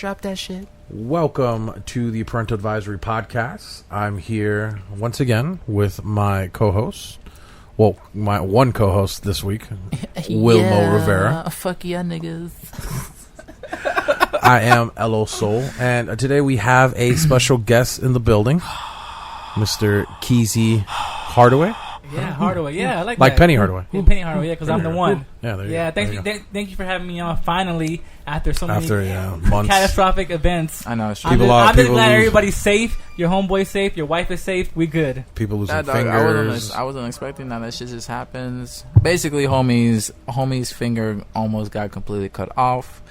Drop that shit. Welcome to the Parental Advisory Podcast. I'm here once again with my co-host. Well, my one co-host this week, Wilmo Rivera. Fuck yeah, niggas. I am Elo Soul, and today we have a special guest in the building, Mr. Keezy Hardaway. Yeah, Hardaway. Yeah, I like that. Penny Hardaway. Yeah, Penny Hardaway. Yeah, because I'm the one. Yeah, there you go. Thank you for having me on finally after so many months. catastrophic events. I know. It's true. I'm just glad everybody's safe. Your homeboy's safe. Your wife is safe. We good. People losing fingers. I wasn't expecting that. That shit just happens. Basically, homie's finger almost got completely cut off.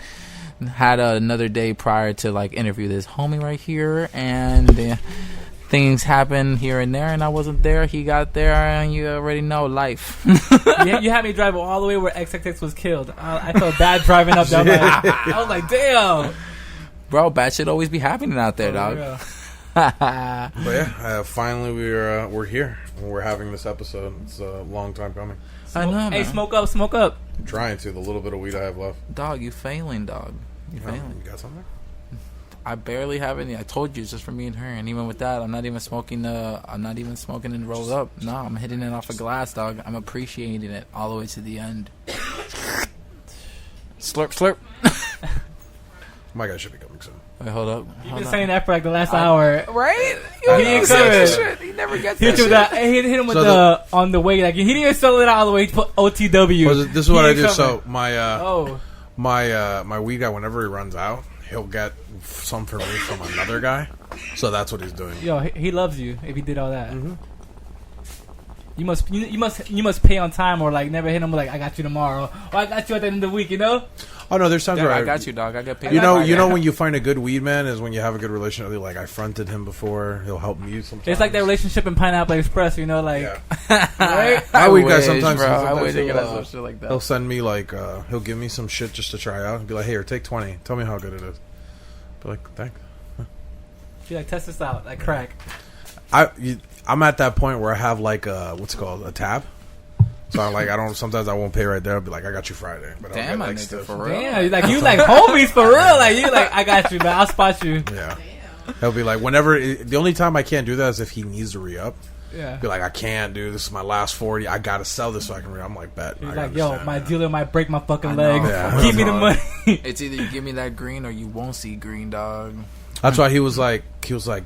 Had another day prior to interview this homie right here, and things happen here and there, and I wasn't there. He got there, and you already know life. You had me drive all the way where XXX was killed. I felt bad driving up there. I was like, damn. Bro, bad shit always be happening out there, dog. But yeah, finally we're here. We're having this episode. It's a long time coming. I know, man. Smoke up. I'm trying to. The little bit of weed I have left. Dog, you failing, dog. You failing. You got something? I barely have any. I told you, it's just for me and her. And even with that, I'm not even smoking and rolled up. No, I'm hitting it off a glass, dog. I'm appreciating it all the way to the end. Slurp. My guy should be coming soon. Wait, hold up. You've been saying that for the last hour. Right? He didn't say He never gets that shit. Hit him with on the way. He didn't even sell it all the way to OTW. Well, this is what I do. So my weed guy, whenever he runs out, he'll get some for me from another guy. So that's what he's doing. Yo, he loves you if he did all that. Mm-hmm. You must pay on time or never hit him I got you tomorrow or I got you at the end of the week. Oh no, there's times where I got you, dog. I got paid. You know when you find a good weed man is when you have a good relationship. I fronted him before. He'll help me sometimes. It's like that relationship in Pineapple Express. Yeah. Right? My weed guy sometimes he'll send me he'll give me some shit just to try out and be like, "Hey, here, take 20. Tell me how good it is." Be like, "Thanks." She test this out like crack. I'm at that point where I have what's it called, a tab. So sometimes I won't pay right there. I'll be like, I got you Friday. But damn, I'll nigga, for real. Damn, you homies for real. I got you, man. I'll spot you. Yeah. He'll be like, the only time I can't do that is if he needs to re-up. Yeah. Be like, I can't, dude. This is my last 40. I got to sell this so I can re-up. I'm like, bet. He's like, yo, my dealer might break my fucking leg. Yeah, Give me the money. It's either you give me that green or you won't see green, dog. That's why he was like,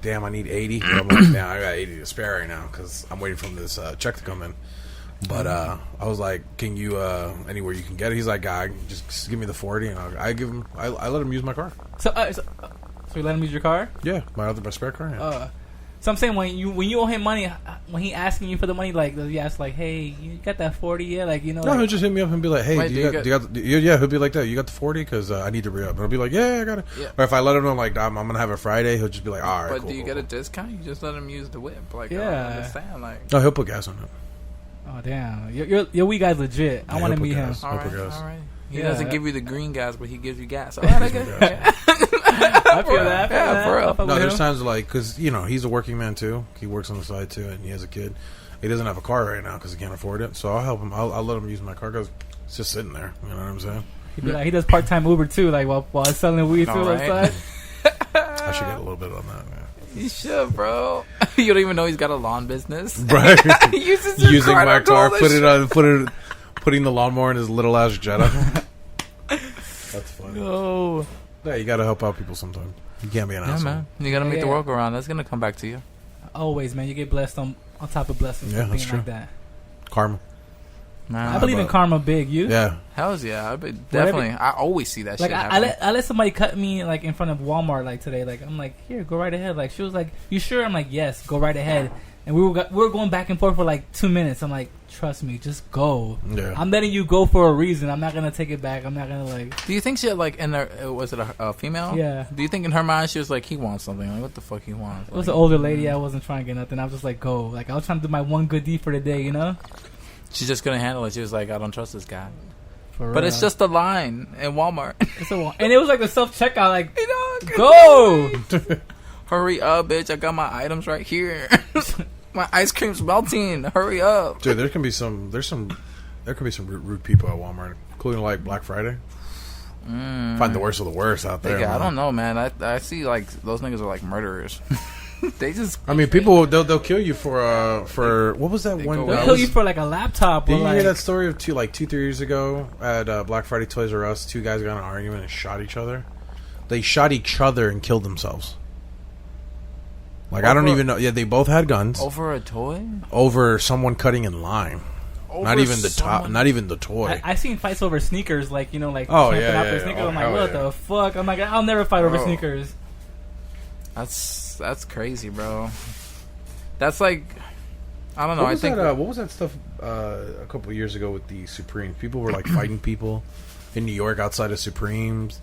damn, I need 80. But I'm like, damn, I got 80 to spare right now because I'm waiting for this check to come in. But I was like, can you anywhere you can get it? He's like, guy, just give me the 40, and I let him use my car. So you let him use your car? Yeah, my spare car. Yeah. So I'm saying when you owe him money, when he asking you for the money, does he ask hey, you got that 40? Yeah, No, he'll just hit me up and be like, hey, wait, he'll be like that. You got the 40 because I need to re up. And I'll be like, yeah, I got it. Yeah. Or if I let him know I'm gonna have it Friday, he'll just be like, all right. But cool, do you get a discount? You just let him use the whip, yeah. I don't understand, No, he'll put gas on it. Oh damn, your weed guy's legit. I want to meet him. All right. He doesn't give you the green gas, but he gives you gas. All right, I feel that. Yeah, for real. No, there's times because he's a working man too. He works on the side too, and he has a kid. He doesn't have a car right now because he can't afford it. So I'll help him. I'll let him use my car because it's just sitting there. You know what I'm saying? He does part-time Uber too, while selling weed too outside. I should get a little bit on that, man. You should, bro. You don't even know he's got a lawn business, right? Using my car, putting the lawnmower in his little ass Jetta. That's funny. Oh, yeah, you got to help out people sometimes. You can't be an asshole. Man. You got to make the world go around. That's gonna come back to you. Always, man. You get blessed on top of blessings. Yeah, that's true. Like that. Karma. I believe in karma big. You? Yeah. Hells yeah. Definitely. I always see that shit happen. I let somebody cut me in front of Walmart today. I'm like, here, go right ahead. She was like, you sure? I'm like, yes, go right ahead. And we were going back and forth for 2 minutes. I'm like, trust me, just go. Yeah. I'm letting you go for a reason. I'm not gonna take it back. I'm not gonna Do you think she had in her? Was it a female? Yeah. Do you think in her mind she was like, he wants something? What the fuck he wants? It was an older lady. I wasn't trying to get nothing. I was just like, go. I was trying to do my one good deed for the day. She just couldn't handle it. She was like, I don't trust this guy. For but real. it's just a line in Walmart. And it was the self-checkout. Go. Hurry up, bitch. I got my items right here. My ice cream's melting. Hurry up. Dude, there can be some rude people at Walmart, including Black Friday. Find the worst of the worst out there. I don't know, man. I see like those niggas are like murderers. They just. I mean, people they'll kill you for what was that one? They'll kill you for like a laptop. Did you like, hear that story of 2-3 years ago at Black Friday Toys R Us? 2 guys got in an argument and shot each other. They shot each other and killed themselves. Like, I don't even know. Yeah, they both had guns. Over a toy? Over someone cutting in line. Not even the toy. I seen fights over sneakers, like, you know, like oh camping yeah, out for sneakers. Oh, I'm like, what the fuck? I'm like, I'll never fight over sneakers. That's crazy, bro. That's like, I don't know. What was that stuff a couple of years ago with the Supremes? People were like fighting people in New York outside of Supremes.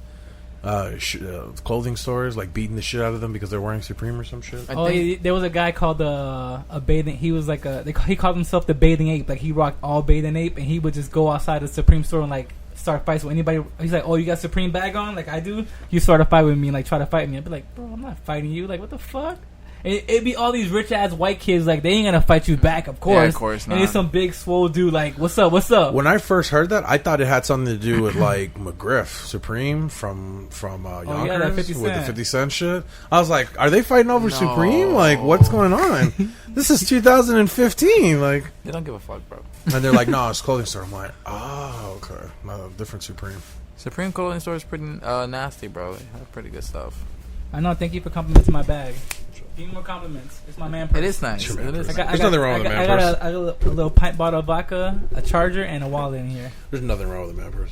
Clothing stores, like beating the shit out of them because they're wearing Supreme or some shit. There was a guy called a bathing. He was like he called himself the bathing ape. Like he rocked all bathing ape, and he would just go outside the Supreme store and like start fights with anybody. He's like, "Oh, you got Supreme bag on? Like I do." You start a fight with me, and like try to fight me. I'd be like, "Bro, I'm not fighting you. Like what the fuck?" And it'd be all these rich ass white kids. Like they ain't gonna fight you back, of course. Yeah, of course not. And it's some big swole dude. Like, what's up? What's up? When I first heard that, I thought it had something to do with like McGriff Supreme from Yonkers with the 50 Cent shit. I was like, are they fighting over Supreme? Like, what's going on? This is 2015. Like, they don't give a fuck, bro. And they're like, no, it's a clothing store. I'm like, oh, okay, no, different Supreme. Supreme clothing store is pretty nasty, bro. They have pretty good stuff. I know. Thank you for complimenting my bag. Give me more compliments. It's my man purse. It is nice. There's nothing wrong with the man purse. I got a little pint bottle of vodka, a charger, and a wallet in here. There's nothing wrong with the man purse.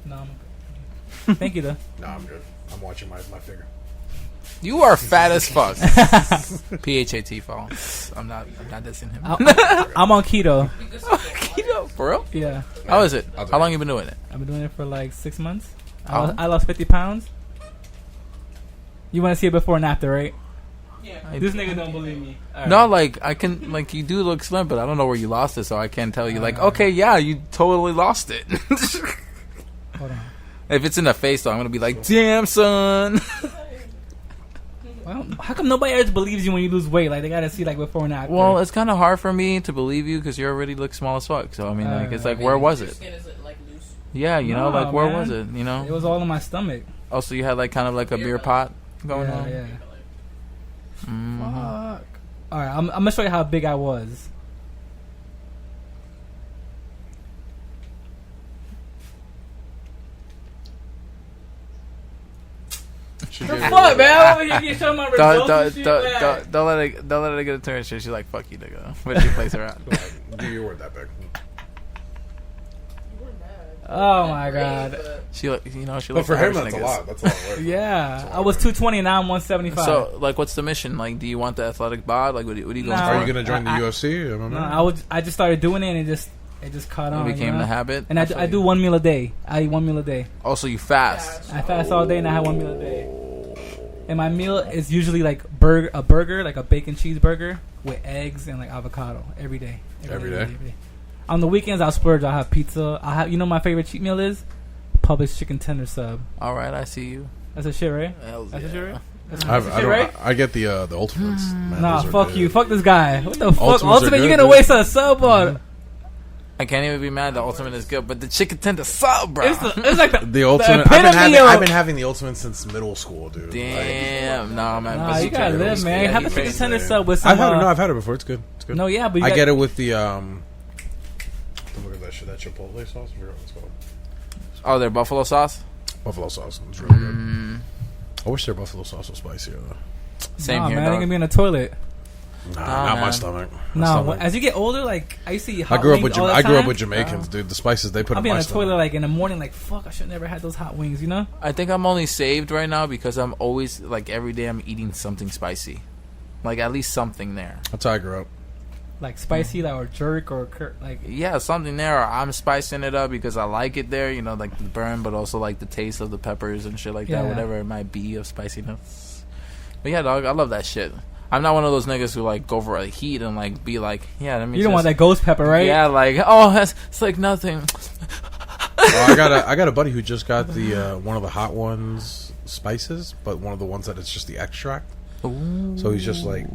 No, I'm good. Thank you, though. No, I'm good. I'm watching my figure. You are fat as fuck. PHAT fall. I'm not dissing him. I'm on keto. Keto? For real? Yeah. How is it? How long you been doing it? I've been doing it for like 6 months. I lost 50 pounds. You want to see it before and after, right? Yeah. This nigga don't believe me. Right. No, like I can, like you do look slim, but I don't know where you lost it, so I can't tell you. Like, okay, yeah, you totally lost it. Hold on. If it's in the face, though, I'm gonna be like, damn, son. Well, how come nobody else believes you when you lose weight? Like they gotta see like before and after. Well, it's kind of hard for me to believe you because you already look small as fuck. So I mean, like, it's like, where was it? Yeah, you know, like where was it? You know, it was all in my stomach. Oh, so you had like kind of like a beer pot going on. Yeah. Fuck. All right, I'm gonna show you how big I was. What the fuck, man? I'm over here showing my results. Don't let it get to her shit. She's like, fuck you, nigga. Where'd you place her at? You weren't that big. Oh my god. She like, you know, she. But for him, that's a lot. That's a lot of work. Yeah, I was 220 and now I'm 175. So, like, what's the mission? Like, do you want the athletic bod? Like, what are you going for? Are you gonna join the UFC? No, I just started doing it and it just caught on. It became the habit. And I do 1 meal a day. I eat 1 meal a day. Also, you fast. I fast all day and I have 1 meal a day. And my meal is usually like a burger, like a bacon cheeseburger with eggs and like avocado every day. Every day. On the weekends, I'll splurge. I'll have pizza. You know, my favorite cheat meal is Publix chicken tender sub. All right, I see you. That's a shit, right? That's a shit, right? I get the Ultimates. Man, nah, fuck you. Fuck this guy. What the fuck? Ultimates Ultimate, you're gonna waste a sub on. I can't even be mad. The Ultimate is good, but the chicken tender sub, bro. It's like the Ultimate. I've been having the Ultimate since middle school, dude. Damn, no, man. Nah, you gotta live, man. Have a chicken tender sub with some. I've had it before. It's good. No, yeah, but I get it with the look at that shit. That Chipotle sauce. I forgot what it's called. Oh, their buffalo sauce. Buffalo sauce. It's really good. I wish their buffalo sauce was spicier though. Same here, man. dog. They're gonna be in the toilet. Not my stomach. As you get older, like I used to eat hot I grew wings up with Jamaicans, dude. The spices they put I'll in be my in the stomach. toilet like in the morning, like fuck. I should never had those hot wings, you know. I think I'm only saved right now because I'm always like every day I'm eating something spicy, like at least something there. That's how I grew up. Like spicy, like or jerk or like yeah, something there. Or I'm spicing it up because I like it there. You know, like the burn, but also like the taste of the peppers and shit like that. Whatever it might be of spiciness. But yeah, dog, I love that shit. I'm not one of those niggas who like go for a heat and like be like, yeah. Let me you don't want that ghost pepper, right? Yeah, like it's like nothing. I got a buddy who just got the one of the hot ones spices, but one of the ones that it's just the extract. Ooh. So he's just like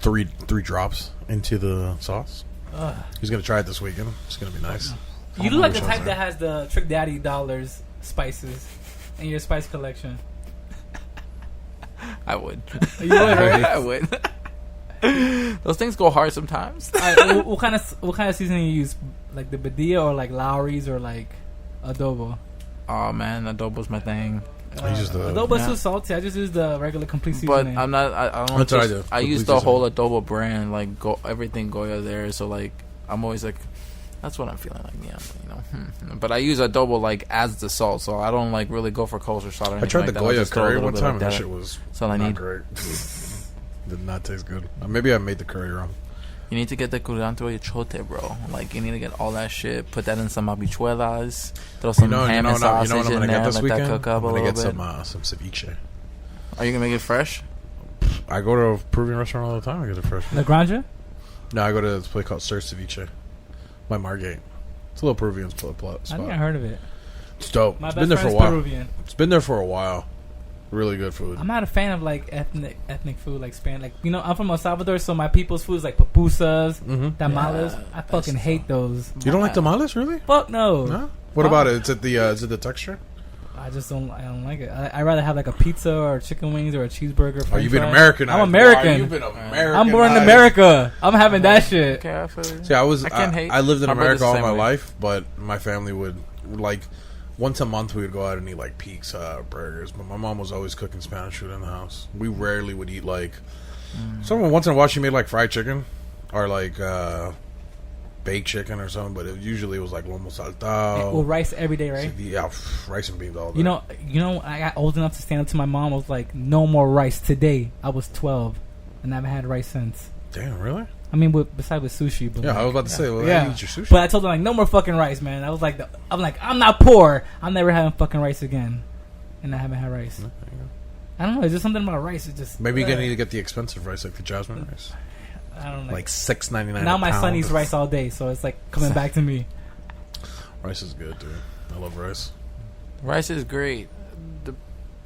three drops into the sauce. He's gonna try it this weekend. It's gonna be nice. You look like the type that has the Trick Daddy dollars spices. in your spice collection? I would. You would, right? I would. Those things go hard sometimes. What kind of seasoning you use? Like the Badia or like Lowry's or like adobo? Oh man, adobo's my thing. Adobo's too salty. I just use the regular complete seasoning. But I'm not. I don't. That's what I do. I use the whole adobo brand, like everything Goya there. So like, I'm always like, that's what I'm feeling like. Yeah, you know. But I use adobo like as the salt, so I don't like really go for kosher salt or anything. I tried like the that. Goya curry one time, and that that shit was that's all I not need. great. Did not taste good. Maybe I made the curry wrong. You need to get the curanto y chote, bro. Like, you need to get all that shit. Put that in some habichuelas. Throw some ham and sausage what I'm in gonna there. get this Let weekend? that cook up I'm a gonna little get bit. some ceviche. Are you gonna make it fresh? I go to a Peruvian restaurant all the time. I get it fresh. La Granja? No, I go to this place called Sir Ceviche by Margate. It's a little Peruvian spot. I think I heard of it. It's dope. My It's best been there for a friend's while. Peruvian. It's been there for a while. Really good food. I'm not a fan of like ethnic food, like Spanish. Like, you know, I'm from El Salvador, so my people's food is like pupusas, tamales. Yeah, I fucking hate those. You don't like tamales, really? Fuck no. No. What about it? Is it the texture? I just don't. I don't like it. I'd rather have like a pizza or chicken wings or a cheeseburger. Oh, you've been fries. Americanized. I'm American. Wow, you've been Americanized. I'm born in America. I'm having that shit. Okay, I feel you. See, I lived in My America brother's all the my same way. life, but my family would like once a month we would go out and eat like pizza, burgers. But my mom was always cooking Spanish food in the house. We rarely would eat like. Someone once in a while she made like fried chicken, or like baked chicken or something. But usually it was like lomo saltado. Well, rice every day, right? Yeah, rice and beans all day. You know. I got old enough to stand up to my mom. I was like, no more rice today. I was 12, and I haven't had rice since. Damn, really? I mean, besides with sushi. But Yeah, like, I was about to say, well, yeah. you eat your sushi. But I told them like, no more fucking rice, man. I was like, I'm not poor. I'm never having fucking rice again, and I haven't had rice. I don't know. It's just something about rice. It just Maybe you're gonna need to get the expensive rice, like the jasmine rice, I don't know. like $6.99. Now a my pound. son eats rice all day, so it's like coming back to me. Rice is good, dude. I love rice. Rice is great.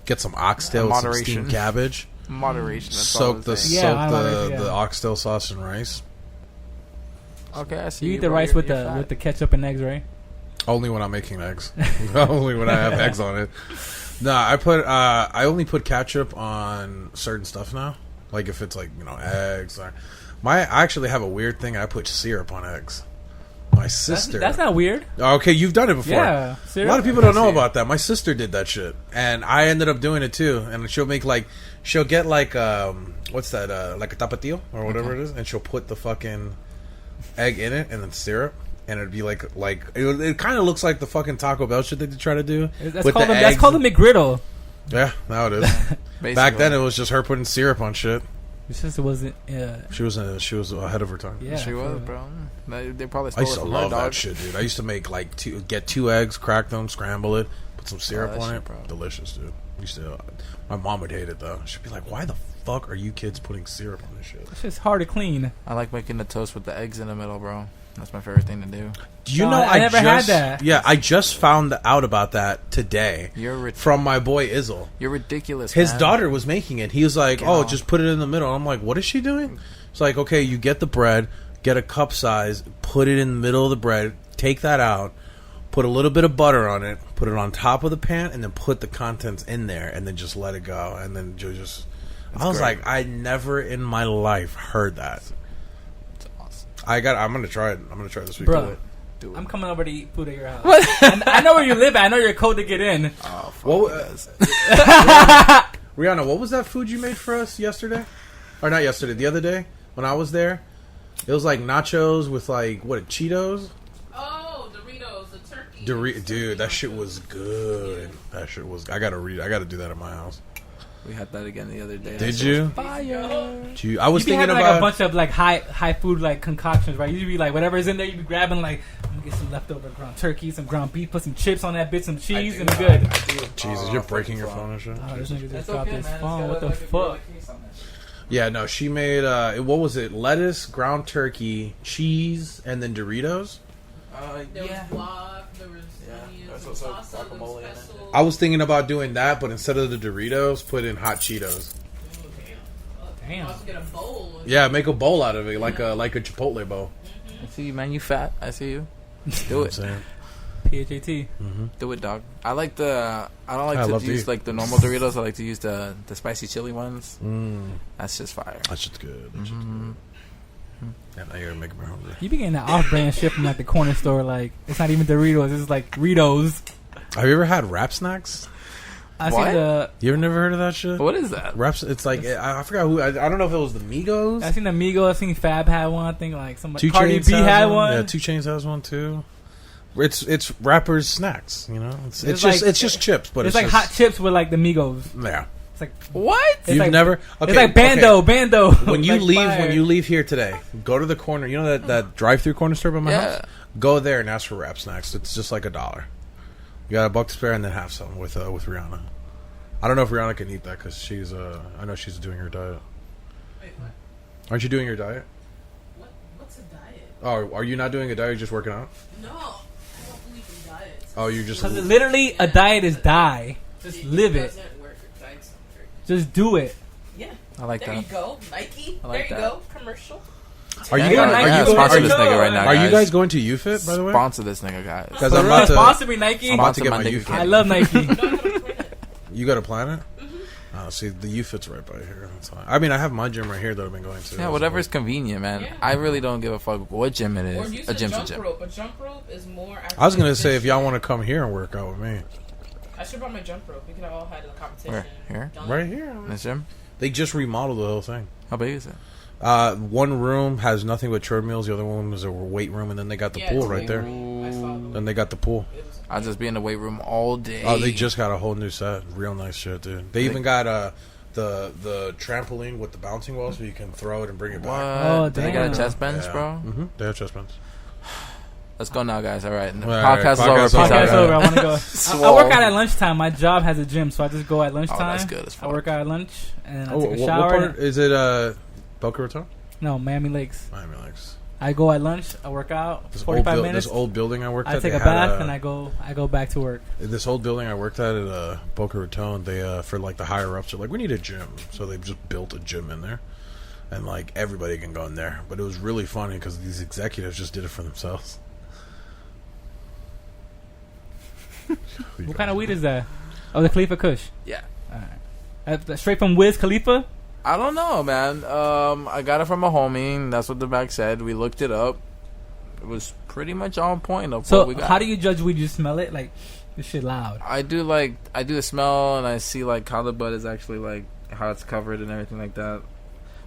Get some oxtail with some Moderation. steamed cabbage. Moderation. That's Soak all the I'm saying. Yeah, soak moderation, yeah. the oxtail sauce in rice. Okay, I see. You eat the bro. rice You're- with you're the fat. with the ketchup and eggs, right? Only when I'm making eggs. Only when I have eggs on it. Nah, I only put ketchup on certain stuff now. Like if it's like, eggs. I actually have a weird thing. I put syrup on eggs. My sister. That's not weird. Okay, you've done it before. Yeah, A lot of people don't know about that. My sister did that shit, and I ended up doing it too. And she'll get like what's that? Like a tapatio or whatever it is, and she'll put the fucking egg in it and then syrup, and it'd be like it kind of looks like the fucking Taco Bell shit that they try to do. That's called a McGriddle. Yeah, now it is. Back then, it was just her putting syrup on shit. Your sister wasn't. She was ahead of her time. Yeah, She was, bro. They probably I stole used it to from love her, that dog. shit, dude. I used to make get two eggs, crack them, scramble it, put some syrup that on shit, it. bro. Delicious, dude. My mom would hate it though. She'd be like, "Why the fuck are you kids putting syrup on this shit?" It's just hard to clean. I like making the toast with the eggs in the middle, bro. That's my favorite thing to do. Do you No, know I never had that. Yeah, I just found out about that today from my boy Izzle. You're ridiculous. His man. daughter was making it. He was like, Get "Oh, on. just put it in the middle." I'm like, "What is she doing?" It's like, "Okay, you get the bread, get a cup size, put it in the middle of the bread, take that out, put a little bit of butter on it, put it on top of the pan, and then put the contents in there, and then just let it go, and then just." I was great. like, I never in my life heard that. It's awesome. I'm gonna try it. I'm gonna try it this week. Bro. Do it. I'm coming over to eat food at your house. And I know where you live at. I know your code to get in. Oh, fuck. What, Rihanna, what was that food you made for us yesterday? Or not yesterday, the other day when I was there? It was like nachos with Cheetos? Oh, Doritos, the turkey. Dude, that shit was good. That shit was. I gotta do that at my house. We had that again the other day. Did you? Fire. I was You be thinking having about like a bunch of like high food like concoctions, right? You be like whatever's in there, you be grabbing like I'm gonna get some leftover ground turkey, some ground beef, put some chips on that bit, some cheese, and good. Jesus, you're breaking your phone and shit. Oh, this nigga just That's dropped okay, his man. phone. What the fuck? Yeah, no, she made what was it? Lettuce, ground turkey, cheese, and then Doritos. There was guac, there was onions, That's some also salsa, there guacamole was in it. pesto. I was thinking about doing that, but instead of the Doritos, put in hot Cheetos. Damn. Also get a bowl. Yeah, make a bowl out of it, like a Chipotle bowl. I see you, man. You fat. I see you. Do You know what I'm it. saying? PHAT. Do it, dog. I like the. I don't like I love to use these. like the normal Doritos. I like to use the spicy chili ones. That's just fire. That shit's good. That shit's good. Yeah, now you're making me hungry. You be getting that off-brand shit from like the corner store. Like it's not even Doritos. It's like Ritos. Have you ever had Rap Snacks? I What? see the. You ever never heard of that shit? What is that? Raps. It's like I forgot who. I don't know if it was the Migos. I seen the Migos. I seen Fab had one. I think like somebody. 2 Cardi Chainz B had one. Yeah, 2 Chainz has one too. It's rappers snacks. You know, it's It's just like- it's just chips, but It's it's like just, hot chips with like the Migos. Yeah, It's like What? it's you've like, never. Okay, it's like Bando. okay. Bando. When you Like leave, fire. when you leave here today, go to the corner. You know that drive-through corner store by my Yeah. house. Go there and ask for Rap Snacks. It's just like $1. You got $1 to spare, and then have some with Rihanna. I don't know if Rihanna can eat that because she's. I know she's doing her diet. Wait, what? Aren't you doing your diet? What's a diet? Oh, are you not doing a diet? You're just working out. No, I don't believe in diets. Oh, you just. Because literally a diet is die. Just live it. Doesn't work. Diets don't work. Just do it. Yeah. I like There that. you go, Nike. I like there you that. go, commercial. Are you Yeah, guys? Nike yeah, Are you? sponsor Are this you, nigga right now. are you guys going to UFIT, by the way? Sponsor this nigga, guys. Because I'm about to. Sponsor me, Nike. I'm about to get Sponsor my my nigga. UFIT. I love Nike. No, I gotta plan it. You got a planet? See, the UFIT's right by here. That's fine. I mean, I have my gym right here that I've been going to. Yeah, whatever's convenient, man. Yeah. I really don't give a fuck what gym it Or is. use A a gym's a jump gym. rope. A jump rope is more. I was gonna active say than if y'all shit. want to come here and work out with me, I should brought my jump rope. We could have all had a competition. Where? Here? Done. right here. This gym? They just remodeled the whole thing. How big is it? One room has nothing but treadmills. The other one is a weight room, and then they got the Yeah, pool it's right there. I saw the Then they got the pool. it was I'll just be in the weight room all day. Oh, they just got a whole new set. Real nice shit, dude. They even got the trampoline with the bouncing ball, so you can throw it and bring it What? back. Oh, They got a damn. chest bench, bro? Mm-hmm. They have chest bands. Let's go now, guys. All right. The All right, podcast is podcast over. over. Peace out. Podcast Alright. over. I want to go. I Swole. work out at lunchtime. My job has a gym, so I just go at lunchtime. Oh, that's good as fuck. I work out at lunch, and then I Oh, take a what shower. part is it? Boca Raton? No, Miami Lakes. Miami Lakes. I go at lunch. I work out. This 45 old minutes. This old building I worked I at. take they a had bath and I go back to work. This old building I worked at Boca Raton, they for like the higher ups, they're like, we need a gym, so they just built a gym in there, and like everybody can go in there. But it was really funny because these executives just did it for themselves. What kind of weed is that? Oh, the Khalifa Kush. Yeah. Straight from Wiz Khalifa. I don't know, man. I got it from a homie. That's what the bag said. We looked it up. It was pretty much on point of what So we got. how do you judge weed? You smell it? Like this shit loud. I do the smell, and I see like how the bud is actually like how it's covered and everything like that.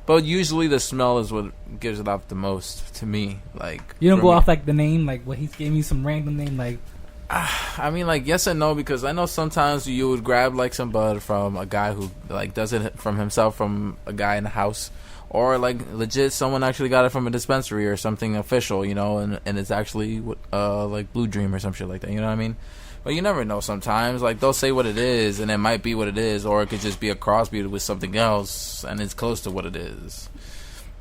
But usually the smell is what gives it off the most to me. Like You don't for go me. off like the name, like what he gave me some random name, like I mean, like yes and no, because I know sometimes you would grab like some bud from a guy who like does it from himself, from a guy in the house, or like legit someone actually got it from a dispensary or something official, you know, and it's actually like Blue Dream or some shit like that. You know what I mean? But you never know. Sometimes like they'll say what it is, and it might be what it is, or it could just be a crossbreed with something else, and it's close to what it is.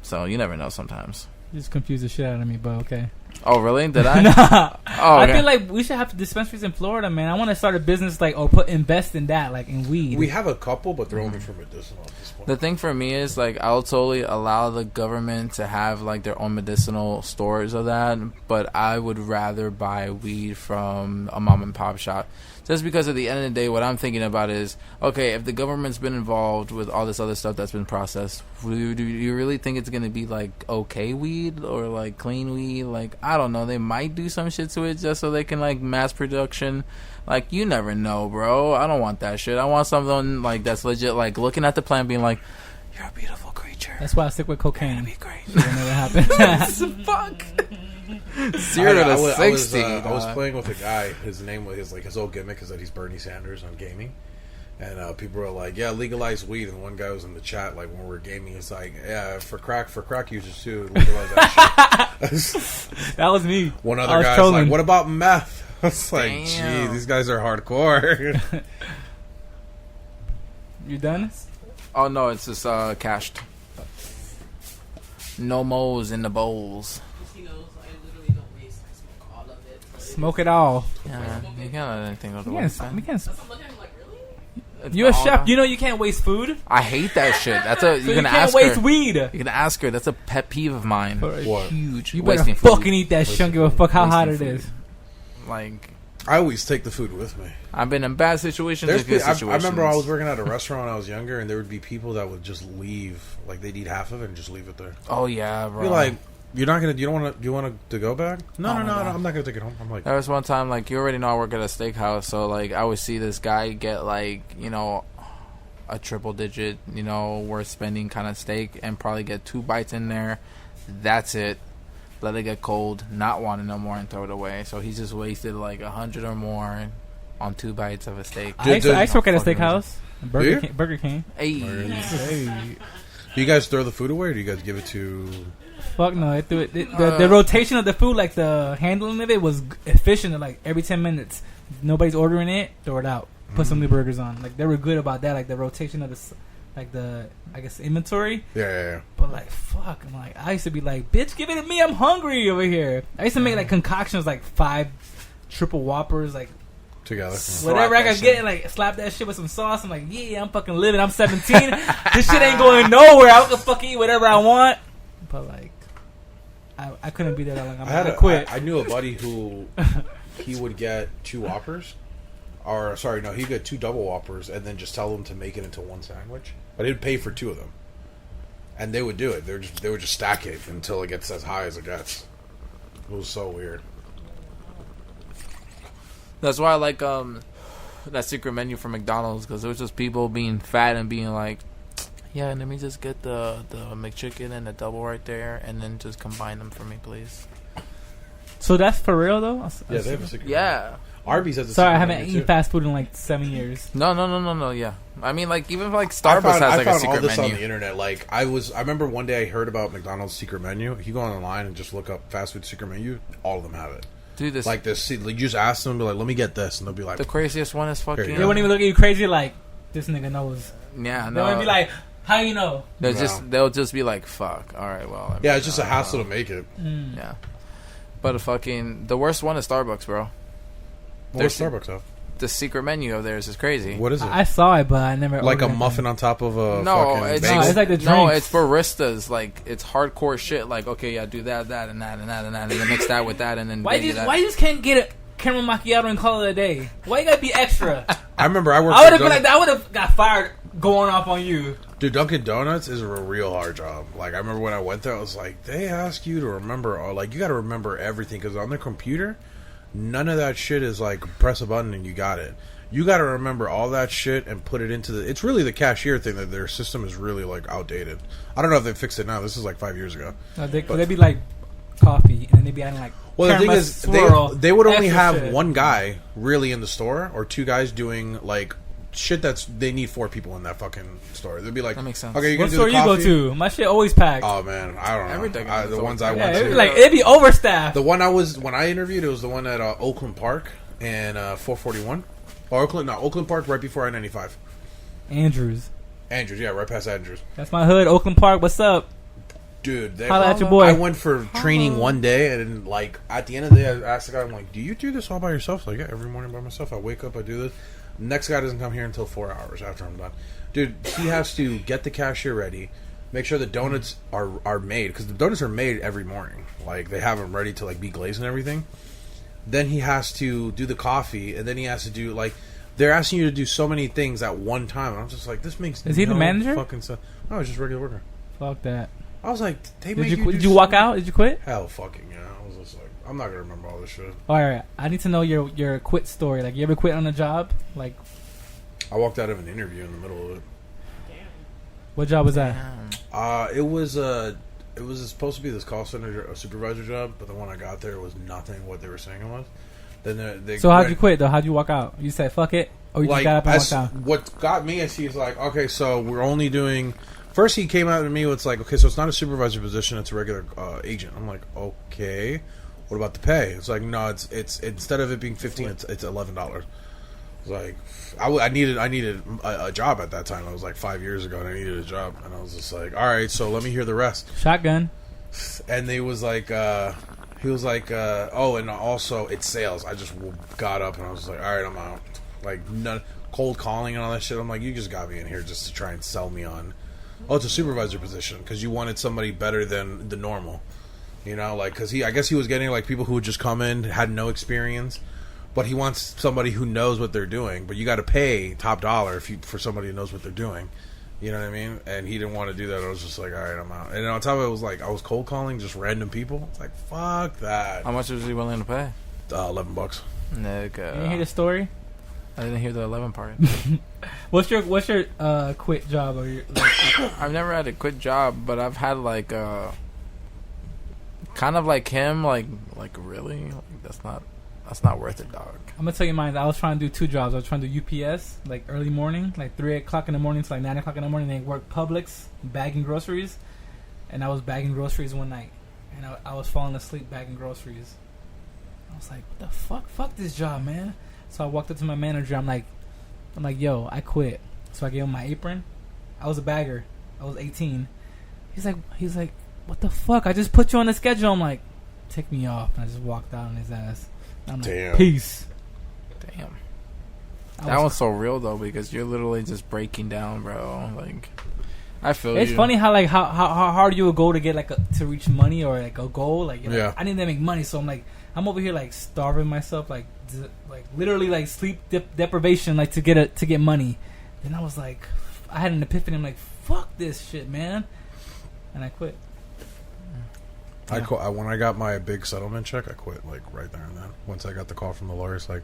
So you never know. Sometimes. you just confuse the shit out of me. But okay. Oh really? Did I? Nah. Oh, okay. I feel like we should have dispensaries in Florida, man. I want to start a business like or invest in that, like in weed. We have a couple, but they're only for medicinal at this point. The thing for me is like I'll totally allow the government to have like their own medicinal stores of that, but I would rather buy weed from a mom and pop shop. Just because at the end of the day, what I'm thinking about is, okay, if the government's been involved with all this other stuff that's been processed, do you really think it's going to be like okay weed or like clean weed? Like, I don't know. They might do some shit to it just so they can like mass production. Like, you never know, bro. I don't want that shit. I want something like that's legit, like looking at the plant being like, you're a beautiful creature. That's why I stick with cocaine. That'd be great. It'll never happen. Fuck. 0 to 60. I was dog. playing with a guy. His name was his whole gimmick is that he's Bernie Sanders on gaming, and people were like, "Yeah, legalize weed." And one guy was in the chat like when we were gaming, it's like, "Yeah, for crack users too, legalize that shit." That was me. One I other was guy's trolling. like, "What about meth?" I was like, Damn. "Gee, these guys are hardcore." You done? Oh no, it's just cached. No moles in the bowls. He knows I literally don't waste. I smoke all of it. Smoke it all. Yeah, man. You can't let anything go to We waste. can't. man. So I'm looking at him like, really? You're a All chef. that- You know you can't waste food. I hate that shit. That's a So you can can't ask waste her. weed. You can ask her. That's a pet peeve of mine. What? Huge. You better wasting food. fucking eat that shit. Don't give a fuck how hot it Wasting is. food. Like, I always take the food with me. I've been in bad situations. There's and good I situations. remember I was working at a restaurant when I was younger, and there would be people that would just leave, like they'd eat half of it and just leave it there. Oh yeah, bro. You're like, you're not gonna. You don't want to. You want to go back? No, Oh no, my no, God. no. I'm not gonna take it home. I'm like, There was one time, like, you already know I work at a steakhouse, so, like, I would see this guy get, like, you know, a triple digit, you know, worth spending kind of steak and probably get 2 bites in there. That's it. Let it get cold, not wanting no more and throw it away. So he just wasted, like, 100 or more on 2 bites of a steak. I used to work at a Fucking steakhouse. Burger King. Hey. Hey. do you guys throw the food away, or do you guys give it to? Fuck no, I threw it. The rotation of the food, like the handling of it, was efficient. Like every 10 minutes, nobody's ordering it, throw it out. Put some new burgers on. Like they were good about that. Like the rotation of the I guess inventory. Yeah. But like fuck, I'm like I used to be like, bitch, give it to me. I'm hungry over here. I used to make like concoctions, like 5 triple whoppers, like Together. whatever I could get, like slap that shit with some sauce. I'm like, yeah, I'm fucking living. I'm 17. This shit ain't going nowhere. I can fucking eat whatever I want. But like, I couldn't be there that long. I had to quit. I knew a buddy who he would get 2 Whoppers, or sorry, no, he'd get 2 double Whoppers, and then just tell them to make it into 1 sandwich. But he'd pay for 2 of them, and they would do it. They would just stack it until it gets as high as it gets. It was so weird. That's why I like that secret menu from McDonald's, because it was just people being fat and being like, yeah, let me just get the McChicken and the double right there, and then just combine them for me, please. So that's for real though? Yeah, they have a secret. Yeah. Menu. Arby's has a Sorry, secret I haven't menu, eaten too. fast food in like 7 years. No, yeah. I mean, like, even like I Starbucks found has like a all secret this on menu. the internet. Like I remember one day I heard about McDonald's secret menu. If you go online and just look up fast food secret menu, all of them have it. Dude, this Like this, like, you just ask them, be like, "Let me get this," and they'll be like, the craziest one is fucking. Here you They go. wouldn't even look at you crazy like, this nigga knows. Yeah, They no. would be like, how you know? They'll just be like, fuck. All right, well. I mean, "Yeah, it's just a hassle to make it." Yeah. But the worst one is Starbucks, bro. What does Starbucks have? The secret menu of theirs is crazy. What is it? I saw it, but I never Like a ordered muffin on top of a No, fucking it's bagel? No, it's like the No, drinks. it's baristas. Like, it's hardcore shit. Like, okay, yeah, do that, and that, and that, and that, and then mix that with that, and then Why do you that. just can't get a caramel macchiato and call it a day? Why you gotta be extra? I remember I worked. I would for have been like, Dunkin'. I would have got fired going off on you. Dude, Dunkin' Donuts is a real hard job. Like I remember when I went there, I was like, they ask you to remember, or like you got to remember everything because on the computer, none of that shit is like press a button and you got it. You got to remember all that shit and put it into the. It's really the cashier thing that their system is really like outdated. I don't know if they fixed it now. This is like 5 years ago. They'd be like coffee, and then they'd be adding like. Well, the thing caramel is, swirl, they would only extra have shit. one guy really in the store, or 2 guys doing like shit they need 4 people in that fucking store. They'd be like, That makes sense. Okay, you're What gonna do store the you go coffee? to? My shit always packed. Oh man, I don't know. Everything is The ones I always went yeah, to. it'd be like it'd be overstaffed. The one when I interviewed, it was the one at Oakland Park and 441. Or Oakland Park right before I-95. Andrews, Andrews, yeah, right past Andrews. that's my hood. Oakland Park, what's up? Dude, Holla at your boy. I went for training one day, and like at the end of the day, I asked the guy, I'm like, "Do you do this all by yourself?" He's like, yeah, every morning by myself. I wake up, I do this. Next guy doesn't come here until 4 hours after I'm done. Dude, he has to get the cashier ready, make sure the donuts are made because the donuts are made every morning. Like they have them ready to like be glazed and everything. Then he has to do the coffee, and then he has to do like they're asking you to do so many things at one time. And I'm just like, this makes Is he the manager? Fucking sense. No, it's just regular worker. Fuck that. I was like, they Did make you do did you walk so- out? Did you quit? Hell fucking yeah. I was just like, I'm not gonna remember all this shit. All right, I need to know your quit story. Like, you ever quit on a job? Like, I walked out of an interview in the middle of it. what job was that? It was supposed to be this call center a supervisor job, but the one I got there was nothing what they were saying it was. Then they So how'd you quit though? How'd you walk out? You said fuck it, or you just got up and walked out? What got me is he's like, okay, so we're only doing. First, he came out to me with like, okay, so it's not a supervisor position; it's a regular agent. I'm like, okay, what about the pay? It's like, no, it's instead of it being $15, it's $11. It's like, I needed a job at that time. I was like 5 years ago, and I needed a job, and I was just like, all right, so let me hear the rest. Shotgun. And they was like, he was like, oh, and also it's sales. I just got up and I was like, all right, I'm out. Like, cold calling and all that shit. I'm like, you just got me in here just to try and sell me on. Oh, it's a supervisor position because you wanted somebody better than the normal. You know, like, because I guess he was getting like people who would just come in, had no experience. but he wants somebody who knows what they're doing. But you got to pay top dollar for somebody who knows what they're doing. You know what I mean? And he didn't want to do that. I was just like, all right, I'm out. And on top of it, was like I was cold calling just random people. It's like, fuck that. How much was he willing to pay? $11. Nigga. You hear the story? I didn't hear the 11 part. What's your quit job or your? I've never had a quit job, but I've had like kind of like him, like really, like that's not worth it, dog. I'm gonna tell you mine. I was trying to do 2 jobs. I was trying to do UPS, like early morning, like 3 o'clock in the morning to like 9 o'clock in the morning. Then work Publix, bagging groceries, and I was bagging groceries one night, and I was falling asleep bagging groceries. I was like, what the fuck? Fuck this job, man. So I walked up to my manager. I'm like, yo, I quit. So I gave him my apron. I was a bagger. I was 18. He's like, what the fuck? I just put you on the schedule. I'm like, take me off. And I just walked out on his ass. I'm Damn. like, peace. Damn. That one's so real though, because you're literally just breaking down, bro. Like, I feel it's you. funny how like how hard you would go to get like to reach money or like a goal. Like, you know, yeah. I need to make money, so I'm over here like starving myself, like literally like sleep deprivation, like to get money. Then I was like, I had an epiphany. I'm like, fuck this shit, man, and I quit. I quit when I got my big settlement check. I quit like right there and then. Once I got the call from the lawyers, like,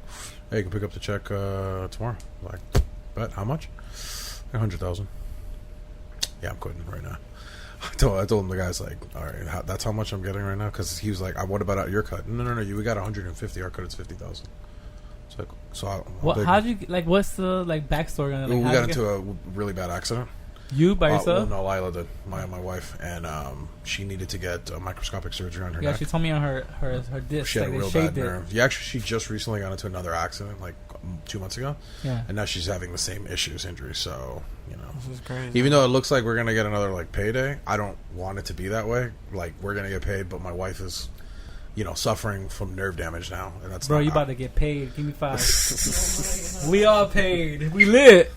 "Hey, you can pick up the check tomorrow." Like, bet how much? $100,000. Yeah, I'm quitting right now. I told him, the guy's like, "All right, that's how much I'm getting right now." Because he was like, "What about your cut?" No, we got 150. Our cut is 50,000. How'd you like? What's the like backstory on it? Like, we got into a really bad accident. You by yourself? No, Lila did. My wife, and she needed to get microscopic surgery on her neck. Yeah, she told me on her disc. She had like, a real bad nerve. Yeah, actually, she just recently got into another accident, like 2 months ago. Yeah, and now she's having the same injury. So this is crazy. Even though it looks like we're gonna get another like payday, I don't want it to be that way. Like we're gonna get paid, but my wife is, suffering from nerve damage now, and that's bro. You about to get paid? Give me 5. We all paid. We lit.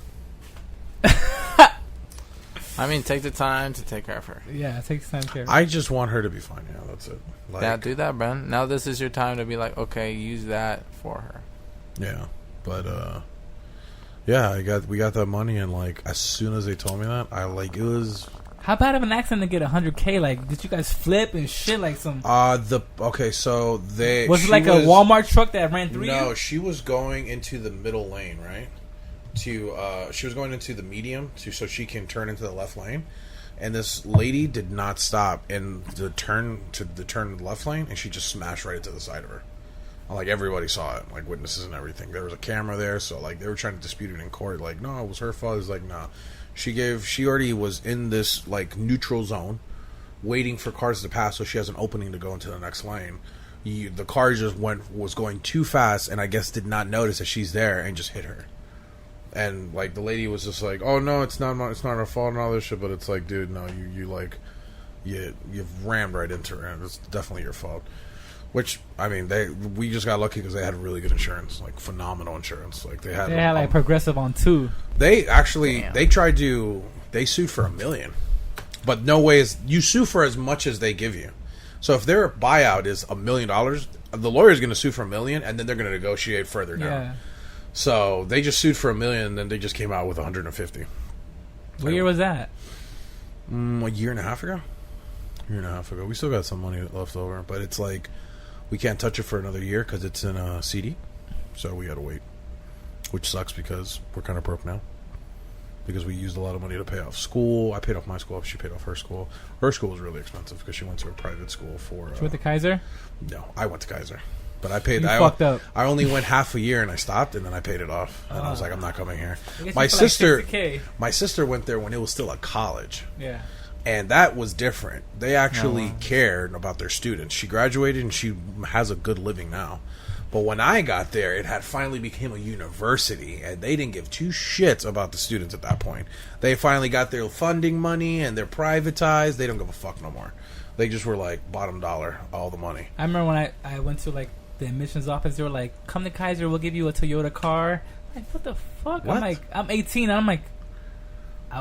I mean, take the time to take care of her. Yeah, take the time to care of her. I just want her to be fine. Yeah, that's it. Like, Yeah, do that, Ben. Now this is your time to be like, okay, use that for her. Yeah, but yeah, we got that money, and like as soon as they told me that, it was. How bad of an accident to get $100K? Like, did you guys flip and shit like some? So they was it like a Walmart truck that ran through you? No, she was going into the middle lane, right? She was going into the medium so she can turn into the left lane, and this lady did not stop in the turn left lane, and she just smashed right into the side of her. Like everybody saw it, like witnesses and everything. There was a camera there, so like they were trying to dispute it in court. Like, no, it was her fault. It was like, no, she already was in this like neutral zone, waiting for cars to pass, so she has an opening to go into the next lane. The car just was going too fast, and I guess did not notice that she's there and just hit her. And like the lady was just like, "Oh no, it's not our fault and all this shit." But it's like, dude, no, you've rammed right into her, and it's definitely your fault. Which I mean, we just got lucky because they had really good insurance, like phenomenal insurance. Like they had like Progressive on 2. They actually they sued for $1 million, but no way is you sue for as much as they give you. So if their buyout is $1 million, the lawyer's going to sue for $1 million, and then they're going to negotiate further down. Yeah. So they just sued for $1 million, and then they just came out with 150. What year was that? A year and a half ago. We still got some money left over, but it's like we can't touch it for another year because it's in a CD. So we got to wait, which sucks because we're kind of broke now. Because we used a lot of money to pay off school. I paid off my school. She paid off her school. Her school was really expensive because she went to a private school for. She went to Kaiser? No, I went to Kaiser. But I paid. Fucked up. I only went half a year and I stopped and then I paid it off. And I was like, I'm not coming here. My sister went there when it was still a college. Yeah. And that was different. They actually cared about their students. She graduated and she has a good living now. But when I got there, it had finally became a university, and they didn't give 2 shits about the students at that point. They finally got their funding money, and they're privatized. They don't give a fuck no more. They just were like bottom dollar, all the money. I remember when I went to like the admissions office, they were like, "Come to Kaiser, we'll give you a Toyota car." I'm like, what the fuck? What? I'm like, I'm 18, and I'm like,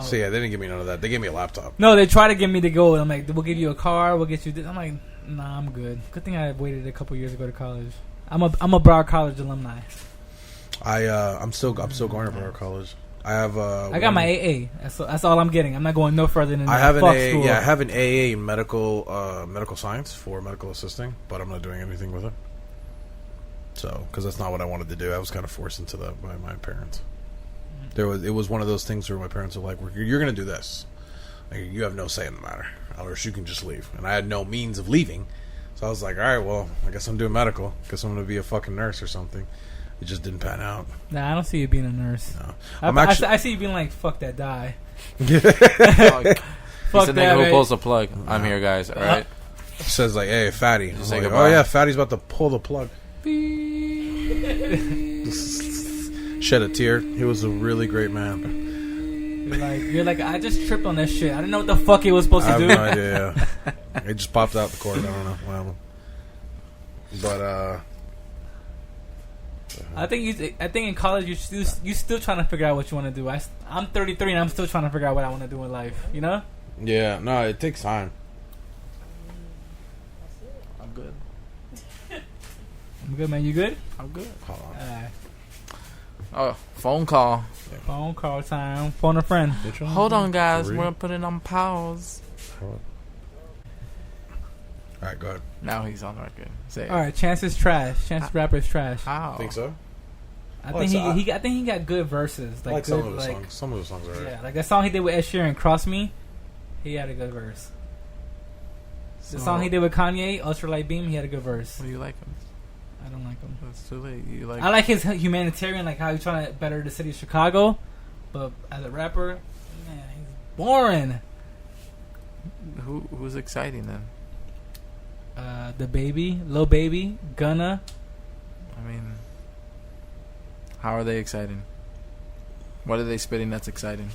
so yeah, they didn't give me none of that. They gave me a laptop. No, they tried to get me to go, and I'm like, we'll give you a car, we'll get you this. I'm like, nah, I'm good. Good thing I waited a couple years to go to college. I'm a Broward College alumni. I'm still going to Broward College. I have I got my AA. That's all I'm getting. I'm not going no further than that. I have an Fuck AA. school. Yeah, I have an AA in medical science for medical assisting, but I'm not doing anything with it. So, because that's not what I wanted to do. I was kind of forced into that by my parents. It was one of those things where my parents were like, "You're going to do this. Like, you have no say in the matter, or else you can just leave." And I had no means of leaving, so I was like, "All right, well, I guess I'm doing medical. Guess I'm going to be a fucking nurse or something." It just didn't pan out. Nah, I don't see you being a nurse. No. I see you being like, fuck that, die. Fuck. Fuck He's the that, nigga who man. pulls the plug. I'm here, guys. All right. Says like, "Hey, fatty." I'm say like, goodbye. "Oh yeah, fatty's about to pull the plug." Shed a tear. He was a really great man. You're like, I just tripped on that shit. I didn't know what the fuck it was supposed I to have do. no idea. It just popped out the cord. I don't know what happened. But I think in college you still trying to figure out what you want to do. I'm 33 and I'm still trying to figure out what I want to do in life. You know? yeah, no, it takes time. I'm good. I'm good, man. You good? I'm good. Hold on. Oh, phone call. Phone call time. Phone a friend. Hold on, guys. Three. We're gonna put it on pause. All right, go ahead. Now he's on record. Say it. All right, Chance is trash. Chance the Rapper is trash. How? Think so? I Well, think he got good verses. I like good, some of the songs. Some of the songs are right. Yeah, like that song he did with Ed Sheeran, "Cross Me." He had a good verse. The song he did with Kanye, "Ultralight Beam," he had a good verse. What do you like him? I don't like him. It's too late. You like? I like his humanitarian, like how he's trying to better the city of Chicago. But as a rapper, man, he's boring. Who's exciting then? The Baby, Lil Baby, Gunna. I mean, how are they exciting? What are they spitting that's exciting?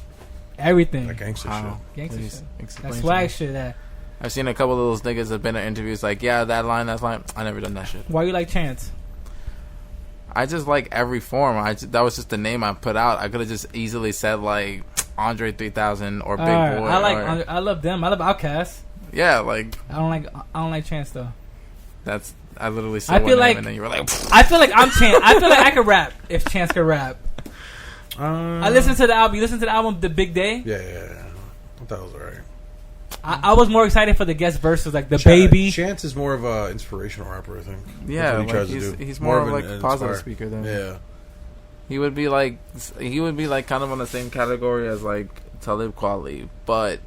Everything. That gangster How? Gangsta Please shit. explain That to swag me. shit. That. I've seen a couple of those niggas have been in interviews like, yeah, that line. I never done that shit. Why you like Chance? I just like every form. That was just the name I put out. I could have just easily said like Andre 3000 or Big Boy. I love them. I love Outkast. Yeah, like I don't like Chance though. that's. I literally said I one feel name like- and then you were like, I feel like I'm Chance. I feel like I could rap if Chance could rap. I listened to the album. You listened to the album, The Big Day. Yeah. I thought it was alright. I was more excited for the guest verses, like the Baby. Chance is more of a inspirational rapper, I think. yeah, That's what he tries like to do. he's more of an like a positive inspire- speaker than Yeah. he would be like kind of on the same category as like Talib Kweli, but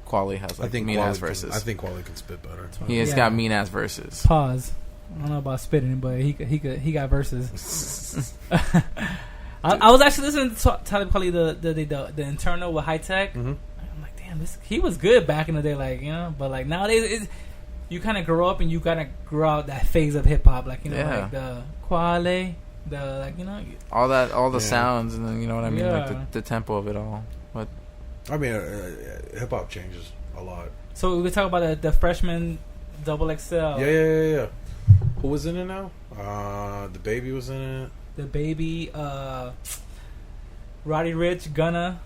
Kweli has like mean ass verses. I think Quali can spit better. He has Yeah. got mean ass verses. Pause. I don't know about spitting, but he got verses. I was actually listening to Talib Kweli the internal with High Tech. Mm-hmm. I'm like, damn, he was good back in the day, like, you know. But like nowadays, you kind of grow up and you kind of grow out that phase of hip hop, like, you know, Yeah. like the Quale, the, like, you know. All the Yeah. sounds, and then you know what I mean, Yeah. like the tempo of it all. But I mean, hip hop changes a lot. So we could talk about the freshman double XL. Yeah. Who was in it now? The Baby was in it. The Baby, Roddy Ricch, Gunna,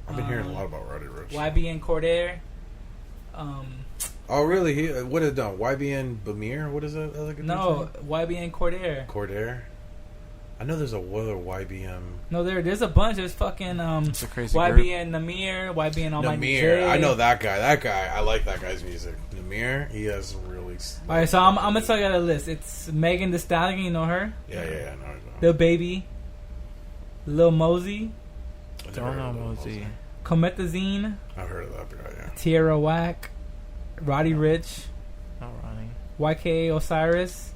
I've been hearing a lot about Roddy Ricch. YBN Cordair. Oh, really? What is it done? YBN Bamir? What is it? No, YBN Cordair. Cordair? I know there's a other YBM. No, there's a bunch. There's fucking it's a crazy group. YBN Namir, YBN Almighty Namir. J. I know that guy. I like that guy's music. Namir, he has some really... All right, so I'm gonna tell you the list. It's Megan Thee Stallion, you know her. Yeah. I know. The Baby, Lil Mosey, I never Don't heard know of Lil Mosey. Comethazine, I've heard of that guy, yeah. Tierra Whack, Roddy Ricch, Oh, Ronnie. YK Osiris,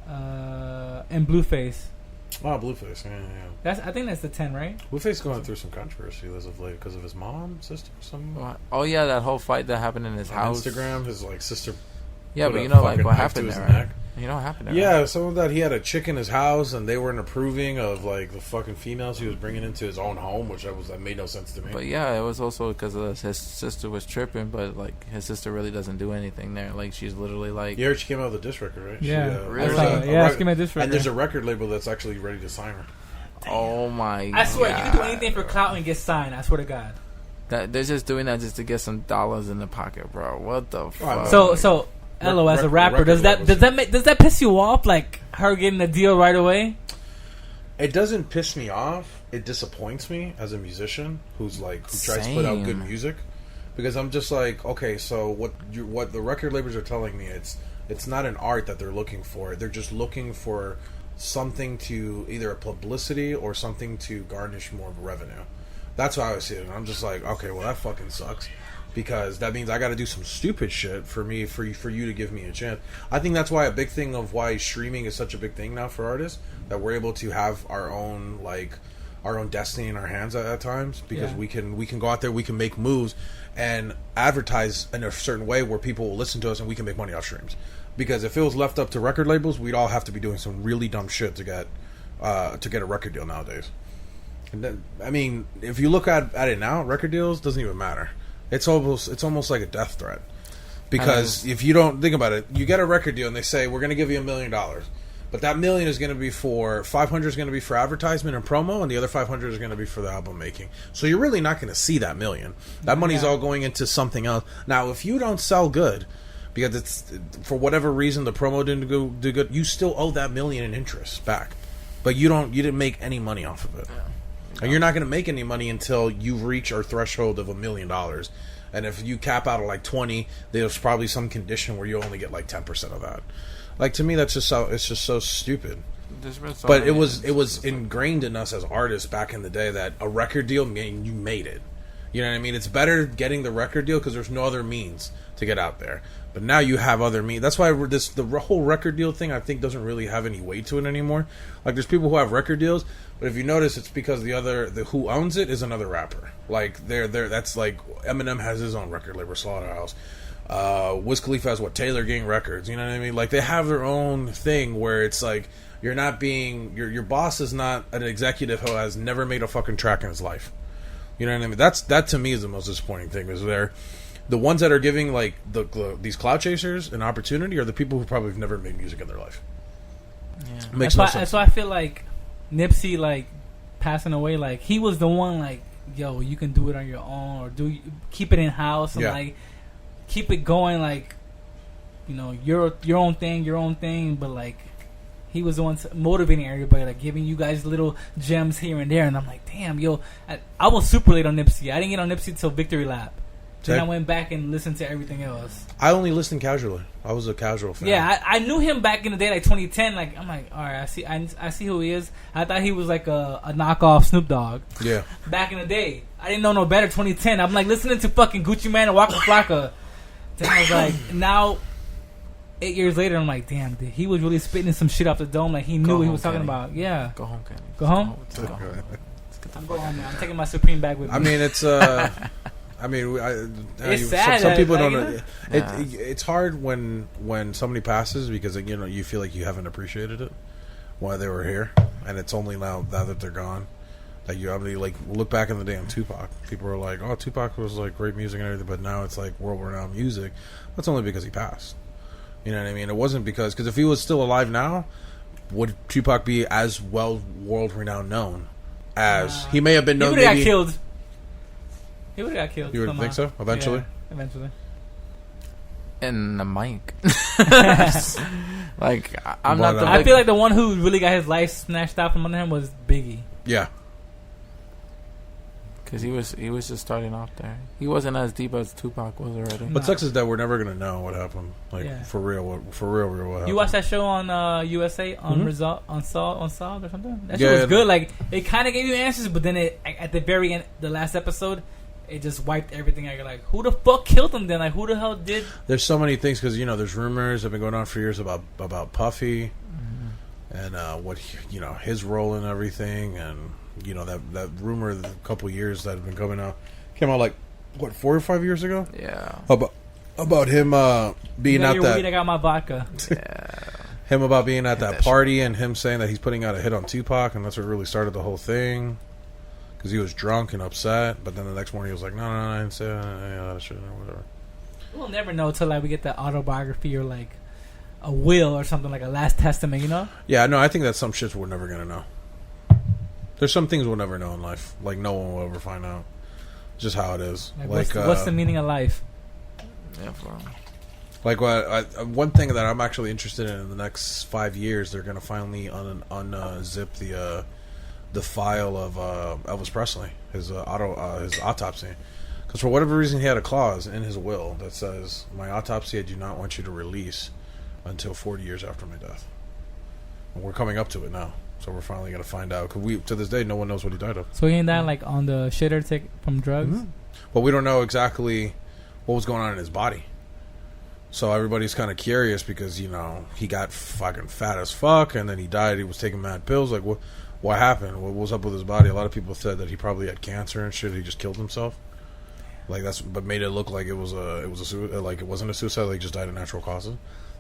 and Blueface. Oh, Blueface, yeah. I think that's the 10, right? Blueface going through some controversy as of late because of his mom, sister, something. Oh yeah, that whole fight that happened in his On house. Instagram, his sister. Yeah, put but a you know, like fucking what knife happened to there, his right? neck. You know what happened there? Yeah, right? some of that. He had a chick in his house, and they weren't approving of like the fucking females he was bringing into his own home, that made no sense to me. But yeah, it was also because his sister was tripping, but like his sister really doesn't do anything there. Like she's literally like, You heard she came out with a diss record, right? Yeah. Really? there's I saw it. Yeah, she came out with a diss And record. there's a record label that's actually ready to sign her. oh my! I swear, God. you can do anything for clout and get signed. I swear to God. That they're just doing that just to get some dollars in the pocket, bro. What the fuck? Right. So Elo as a rapper. Does that piss you off? Like her getting a deal right away? It doesn't piss me off. It disappoints me as a musician who tries to put out good music, because I'm just like, okay, so what the record labels are telling me, it's not an art that they're looking for. They're just looking for something to either a publicity or something to garnish more revenue. That's how I see it. And I'm just like, okay, well that fucking sucks, because that means I got to do some stupid shit for you to give me a chance. I think that's why a big thing of why streaming is such a big thing now for artists, that we're able to have our own destiny in our hands at times, because we can go out there, we can make moves and advertise in a certain way where people will listen to us and we can make money off streams. Because if it was left up to record labels, we'd all have to be doing some really dumb shit to get a record deal nowadays. And then, I mean, if you look at it now, record deals doesn't even matter. It's almost like a death threat. Because if you don't think about it, you get a record deal and they say, we're going to give you $1 million. But that $1 million is going to be for $500 is going to be for advertisement and promo, and the other $500 is going to be for the album making. So you're really not going to see that $1 million. That money's all going into something else. Now, if you don't sell good, because it's for whatever reason the promo didn't do good, you still owe that $1 million in interest back. But you didn't make any money off of it. Yeah. And you're not going to make any money until you reach our threshold of $1 million. And if you cap out at like 20, there's probably some condition where you only get like 10% of that. Like, to me, it's just so stupid. But it was ingrained in us as artists back in the day that a record deal mean you made it. You know what I mean? It's better getting the record deal because there's no other means to get out there. But now you have other means. That's why the whole record deal thing, I think, doesn't really have any weight to it anymore. Like, there's people who have record deals, but if you notice, it's because the who owns it is another rapper. Like, that's like Eminem has his own record label, Slaughterhouse. Wiz Khalifa has Taylor Gang Records. You know what I mean? Like, they have their own thing where it's like you're not being your boss is not an executive who has never made a fucking track in his life. You know what I mean? That to me is the most disappointing thing. Is the ones that are giving like these cloud chasers an opportunity are the people who probably have never made music in their life. Yeah, makes no sense. That's why I feel like Nipsey, like, passing away, like, he was the one, like, yo, you can do it on your own, or keep it in house and like keep it going, like, you know, your own thing, but like he was the one motivating everybody, like giving you guys little gems here and there. And I'm like, damn, yo, I was super late on Nipsey. I didn't get on Nipsey till Victory Lap. Then I went back and listened to everything else. I only listened casually. I was a casual fan. Yeah, I knew him back in the day, like 2010. Like, I'm like, all right, I see who he is. I thought he was like a knockoff Snoop Dogg. Yeah. Back in the day, I didn't know no better. 2010, I'm like listening to fucking Gucci Mane and Waka Flocka. Then I was like, now 8 years later, I'm like, damn, dude, he was really spitting some shit off the dome. Like, he knew what he was talking about. Yeah. Go home, Kenny. Go home? I'm going home, man. I'm taking my Supreme bag with me. I mean, it's I mean, it's sad. Some people don't know. It's hard when somebody passes because, you know, you feel like you haven't appreciated it while they were here, and it's only now that they're gone that you obviously, like, look back in the day on Tupac. People were like, "Oh, Tupac was like great music and everything," but now it's like world-renowned music. That's only because he passed. You know what I mean? It wasn't because if he was still alive now, would Tupac be as well world-renowned known as he may have been known? He would have got killed. He would have got killed. You would think so? Eventually? Yeah, eventually. And the mic. Like, I'm not the I feel like the one who really got his life snatched out from under him was Biggie. Yeah. Because he was just starting off there. He wasn't as deep as Tupac was already. What sucks is that we're never going to know what happened. Like, for real what happened. You watched that show on USA on Solved or something? That show was good. Like, it kind of gave you answers, but then at the very end, the last episode, it just wiped everything out. You're like, who the fuck killed him then? Like, who the hell did? There's so many things because, you know, there's rumors that have been going on for years about Puffy and what, you know, his role in everything. And, you know, that rumor a couple years that have been coming out came out like, what, 4 or 5 years ago? Yeah. About him being at that. I got my vodka. Yeah. Him about being at that party and him saying that he's putting out a hit on Tupac, and that's what really started the whole thing. Because he was drunk and upset, but then the next morning he was like, no, I didn't say that shit or whatever. We'll never know until like we get that autobiography or like a will or something, like a last testament, you know? Yeah, no, I think that some shits we're never going to know. There's some things we'll never know in life. Like, no one will ever find out. Just how it is. Like what's the meaning of life? Yeah, for Like one thing that I'm actually interested in the next 5 years, they're gonna finally unzip the file of Elvis Presley, his autopsy, because for whatever reason he had a clause in his will that says, "My autopsy I do not want you to release until 40 years after my death." And we're coming up to it now, so we're finally gonna find out. Because to this day, no one knows what he died of. So he ain't that like on the shitter take from drugs? Mm-hmm. But we don't know exactly what was going on in his body. So everybody's kind of curious because, he got fucking fat as fuck and then he died. He was taking mad pills. Like, what happened? What was up with his body? A lot of people said that he probably had cancer and shit. He just killed himself. Like, but made it look like it wasn't a suicide. Like, he just died of natural causes.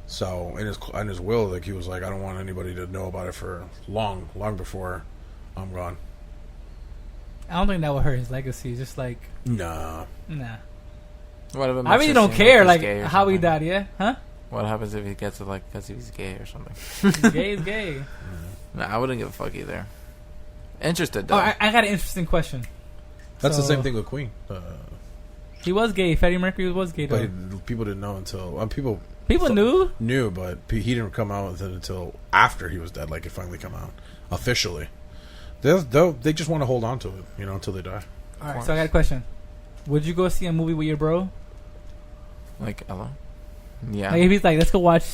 So in his will, like, he was like, I don't want anybody to know about it for long before I'm gone. I don't think that would hurt his legacy. Just like Nah. What if it I makes really it don't seem care, he's like gay or how he something? died. Yeah, huh? What happens if he gets it like because he's gay or something? He's gay is gay. Nah, I wouldn't give a fuck either. Interested though. Oh, I got an interesting question. That's the So, same thing with Queen. He was gay. Freddie Mercury was gay though. But people didn't know until people knew. but he didn't come out with it until after he was dead. Like, it finally come out officially. They just want to hold on to it, until they die. All right, so I got a question. Would you go see a movie with your bro? Like Ella? Yeah. Like if he's like, let's go watch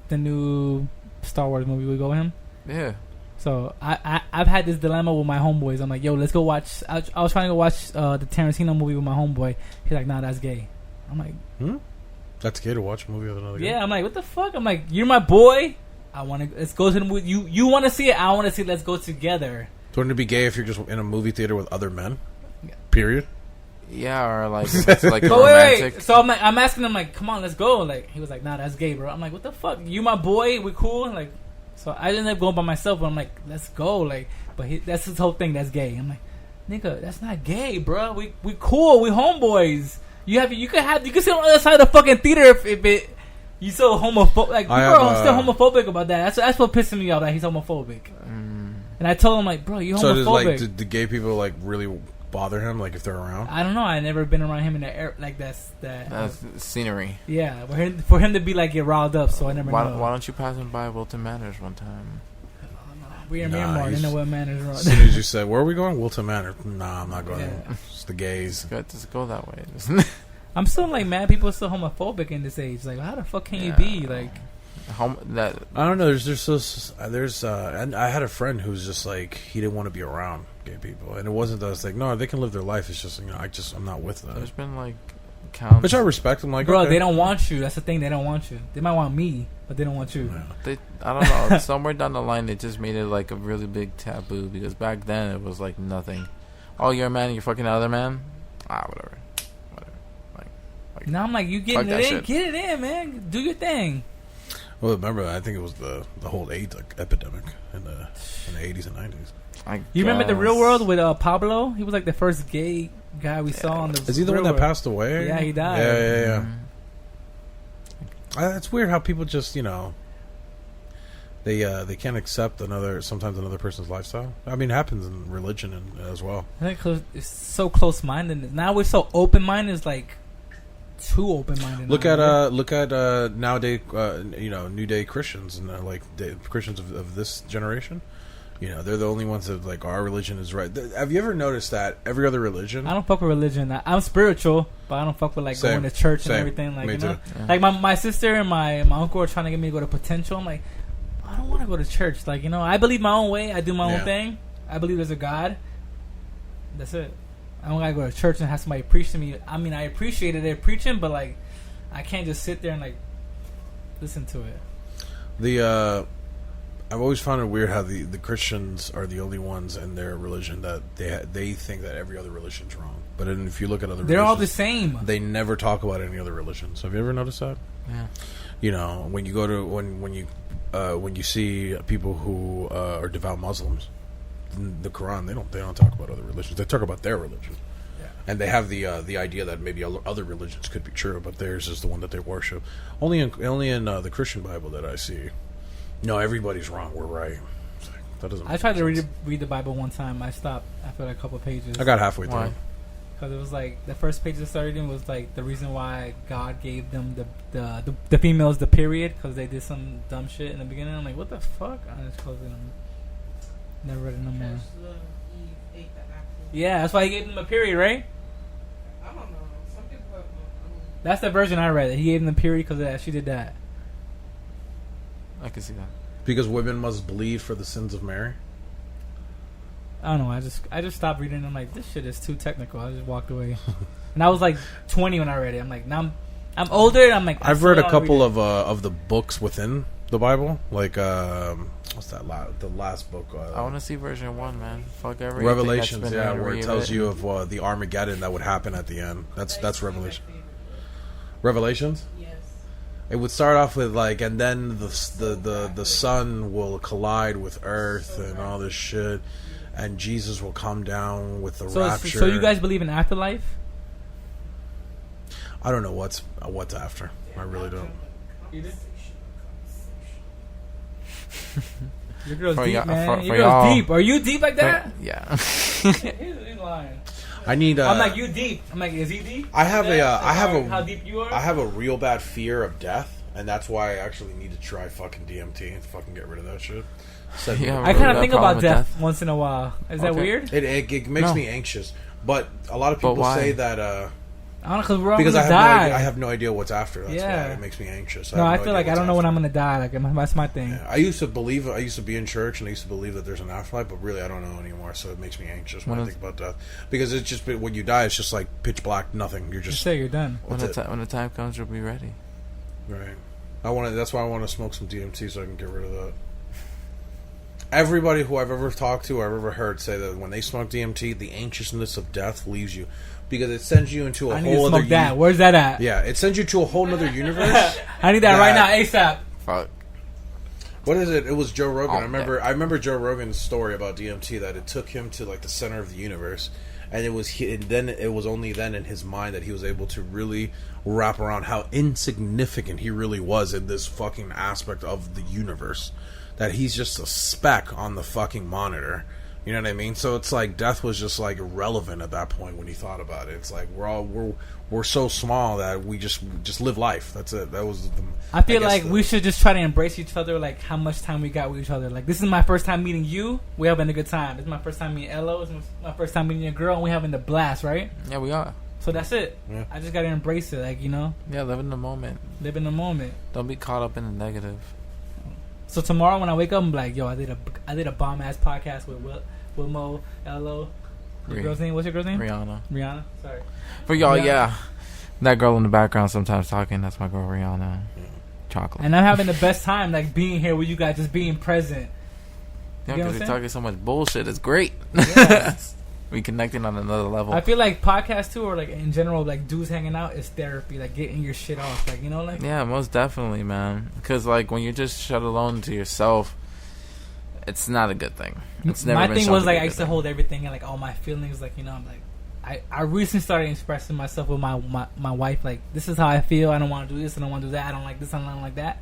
the new Star Wars movie, we go with him. Yeah. So I've had this dilemma with my homeboys. I'm like, yo, let's go watch. I was trying to go watch the Tarantino movie with my homeboy. He's like, nah, that's gay. I'm like, That's gay to watch a movie with another guy? yeah. I'm like, what the fuck? I'm like, you're my boy. I want to. Let's go to the movie. You want to see it? I want to see it. Let's go together. So wouldn't it be gay if you're just in a movie theater with other men? Period. Yeah, or like it's like a But romantic. wait. So I'm asking him like, come on, let's go. Like he was like, nah, that's gay, bro. I'm like, what the fuck? You my boy. We cool. Like, so I ended up going by myself. But I'm like, let's go. Like, but that's his whole thing. That's gay. I'm like, nigga, that's not gay, bro. We cool. We homeboys. You can sit on the other side of the fucking theater if it. You so homophobic. Like, people are still homophobic about that. That's what pissing me off. That he's homophobic. And I told him like, bro, you homophobic. So do gay people like really bother him? Like if they're around? I don't know. I never been around him in the air like that's scenery. Yeah, for him to be like get riled up. So I never. Why know. don't you pass him by Wilton Manors one time? We're in Myanmar. I didn't know what Manors wrong. As soon as you said, "Where are we going?" Wilton Manor. Nah, I'm not going. Yeah. It's the gays. Just go that way. I'm still like mad. People are still homophobic in this age. Like, how the fuck can you be like? I don't know. There's and I had a friend who's just like he didn't want to be around gay people, and it wasn't that it's like no, they can live their life. It's just I'm not with them. There's been like counts. Which I respect. I'm like, bro, okay. they don't want you. That's the thing. They don't want you. They might want me, but they don't want you. Yeah. I don't know. Somewhere down the line, they just made it like a really big taboo because back then it was like nothing. Oh, you're a man. You're fucking another man. Whatever. Now I'm like, you getting it in? Shit. Get it in, man. Do your thing. Well, remember, I think it was the whole AIDS epidemic in the 80s and 90s. You remember The Real World with Pablo? He was like the first gay guy we saw on the. Is he the one that passed away? Yeah, he died. Yeah. It's weird how people just they can't accept sometimes another person's lifestyle. I mean, it happens in religion as well. I think it's so close minded. Now we're so open minded. It's like too open minded. Look at nowadays new day Christians and Christians of this generation. They're the only ones that like our religion is right. Have you ever noticed that every other religion? I don't fuck with religion. I'm spiritual, but I don't fuck with like going to church and everything. Like Me too. Yeah. Like my sister and my uncle are trying to get me to go to Potential. I'm like, I don't want to go to church. Like I believe my own way. I do my own thing. I believe there's a God. That's it. I don't gotta go to church and have somebody preach to me. I mean, I appreciated their preaching, but like, I can't just sit there and like listen to it. I've always found it weird how the Christians are the only ones in their religion that they think that every other religion's wrong. But then if you look at other they're religions, all the same. They never talk about any other religions. Have you ever noticed that? Yeah. When you go to when you see people who are devout Muslims, the Quran, they don't talk about other religions. They talk about their religion, and they have the idea that maybe other religions could be true, but theirs is the one that they worship. Only in the Christian Bible that I see. No, everybody's wrong. We're right. That doesn't. I tried to read the Bible one time. I stopped after like a couple of pages. I got halfway through. Why? Because it was like the first page it started in was like the reason why God gave them the females the period because they did some dumb shit in the beginning. I'm like, what the fuck? I just closed it. Never read it no more. Yeah, that's why he gave them a period, right? I don't know. Some people have. That's the version I read. He gave them the period because she did that. I can see that. Because women must bleed for the sins of Mary. I don't know. I just stopped reading. I'm like, this shit is too technical. I just walked away. And I was like 20 when I read it. I'm like, now I'm older. And I'm like, I've read a couple of the books within the Bible, like what's that? The last book. I want to see version 1, man. Fuck everything. Revelations, yeah, where it tells you of the Armageddon that would happen at the end. That's Revelation. Revelations. Yes. It would start off with like, and then the sun will collide with Earth and all this shit, and Jesus will come down with the rapture. So you guys believe in afterlife? I don't know what's after. I really don't. You did? Your girl's For deep, y'all- man. for Your girl's y'all- deep. Are you deep like that? Yeah. He's lying. I need. I'm like, you deep. I'm like, is he deep? I have How deep you are? I have a real bad fear of death, and that's why I actually need to try fucking DMT and fucking get rid of that shit. Yeah, I kind of that think problem about with death death. once in a while. Is that Okay. weird? It makes No. me anxious, but a lot of But people why? say that I don't know, because we're all because gonna I die. have no idea what's after. That's Yeah. why it makes me anxious. No, I have feel idea like I what's don't know when after. I'm gonna die. Like that's my thing. Yeah, I used to be in church and I used to believe that there's an afterlife, but really I don't know anymore. So it makes me anxious when I think about death because it's just when you die, it's just like pitch black, nothing. You're Just just say you're done. When the time comes, you'll be ready. right. That's why I want to smoke some DMT so I can get rid of that. Everybody who I've ever talked to, I've ever heard say that when they smoke DMT, the anxiousness of death leaves you because it sends you into a I need to whole other. smoke that. Where's that at? Yeah, it sends you to a whole other universe. I need that right now, ASAP. Fuck. What is it? It was Joe Rogan. Oh, I remember Joe Rogan's story about DMT that it took him to like the center of the universe, and it was only then in his mind that he was able to really wrap around how insignificant he really was in this fucking aspect of the universe. That he's just a speck on the fucking monitor. You know what I mean? So it's like death was just like irrelevant at that point when he thought about it. It's like we're so small that we just live life. That's it. That was the. I feel like we should just try to embrace each other. Like how much time we got with each other. Like this is my first time meeting you. We having a good time. This is my first time meeting Elo. This is my first time meeting your girl. And we having the blast, right? Yeah, we are. So that's it. Yeah. I just gotta embrace it. Like Yeah, live in the moment. live in the moment. Don't be caught up in the negative. So tomorrow when I wake up, I'm like, yo, I did a bomb ass podcast with Wilmo, Elo. Your girl's name? What's your girl's name? Rihanna. Sorry. For y'all, Rihanna. yeah. That girl in the background sometimes talking. That's my girl Rihanna. Chocolate. And I'm having the best time, like being here with you guys, just being present. Yeah, You know because what we're I'm talking so much bullshit. It's great. Yeah. We connecting on another level. I feel like podcasts too, or like in general, like dudes hanging out is therapy. Like getting your shit off, like like. Yeah, most definitely, man. Because like when you're just shut alone to yourself, it's not a good thing. It's never My been thing shown was to like be a I good used to thing. hold everything and like all my feelings, like I'm like I recently started expressing myself with my wife. Like this is how I feel. I don't want to do this. I don't want to do that. I don't like this. I don't like that.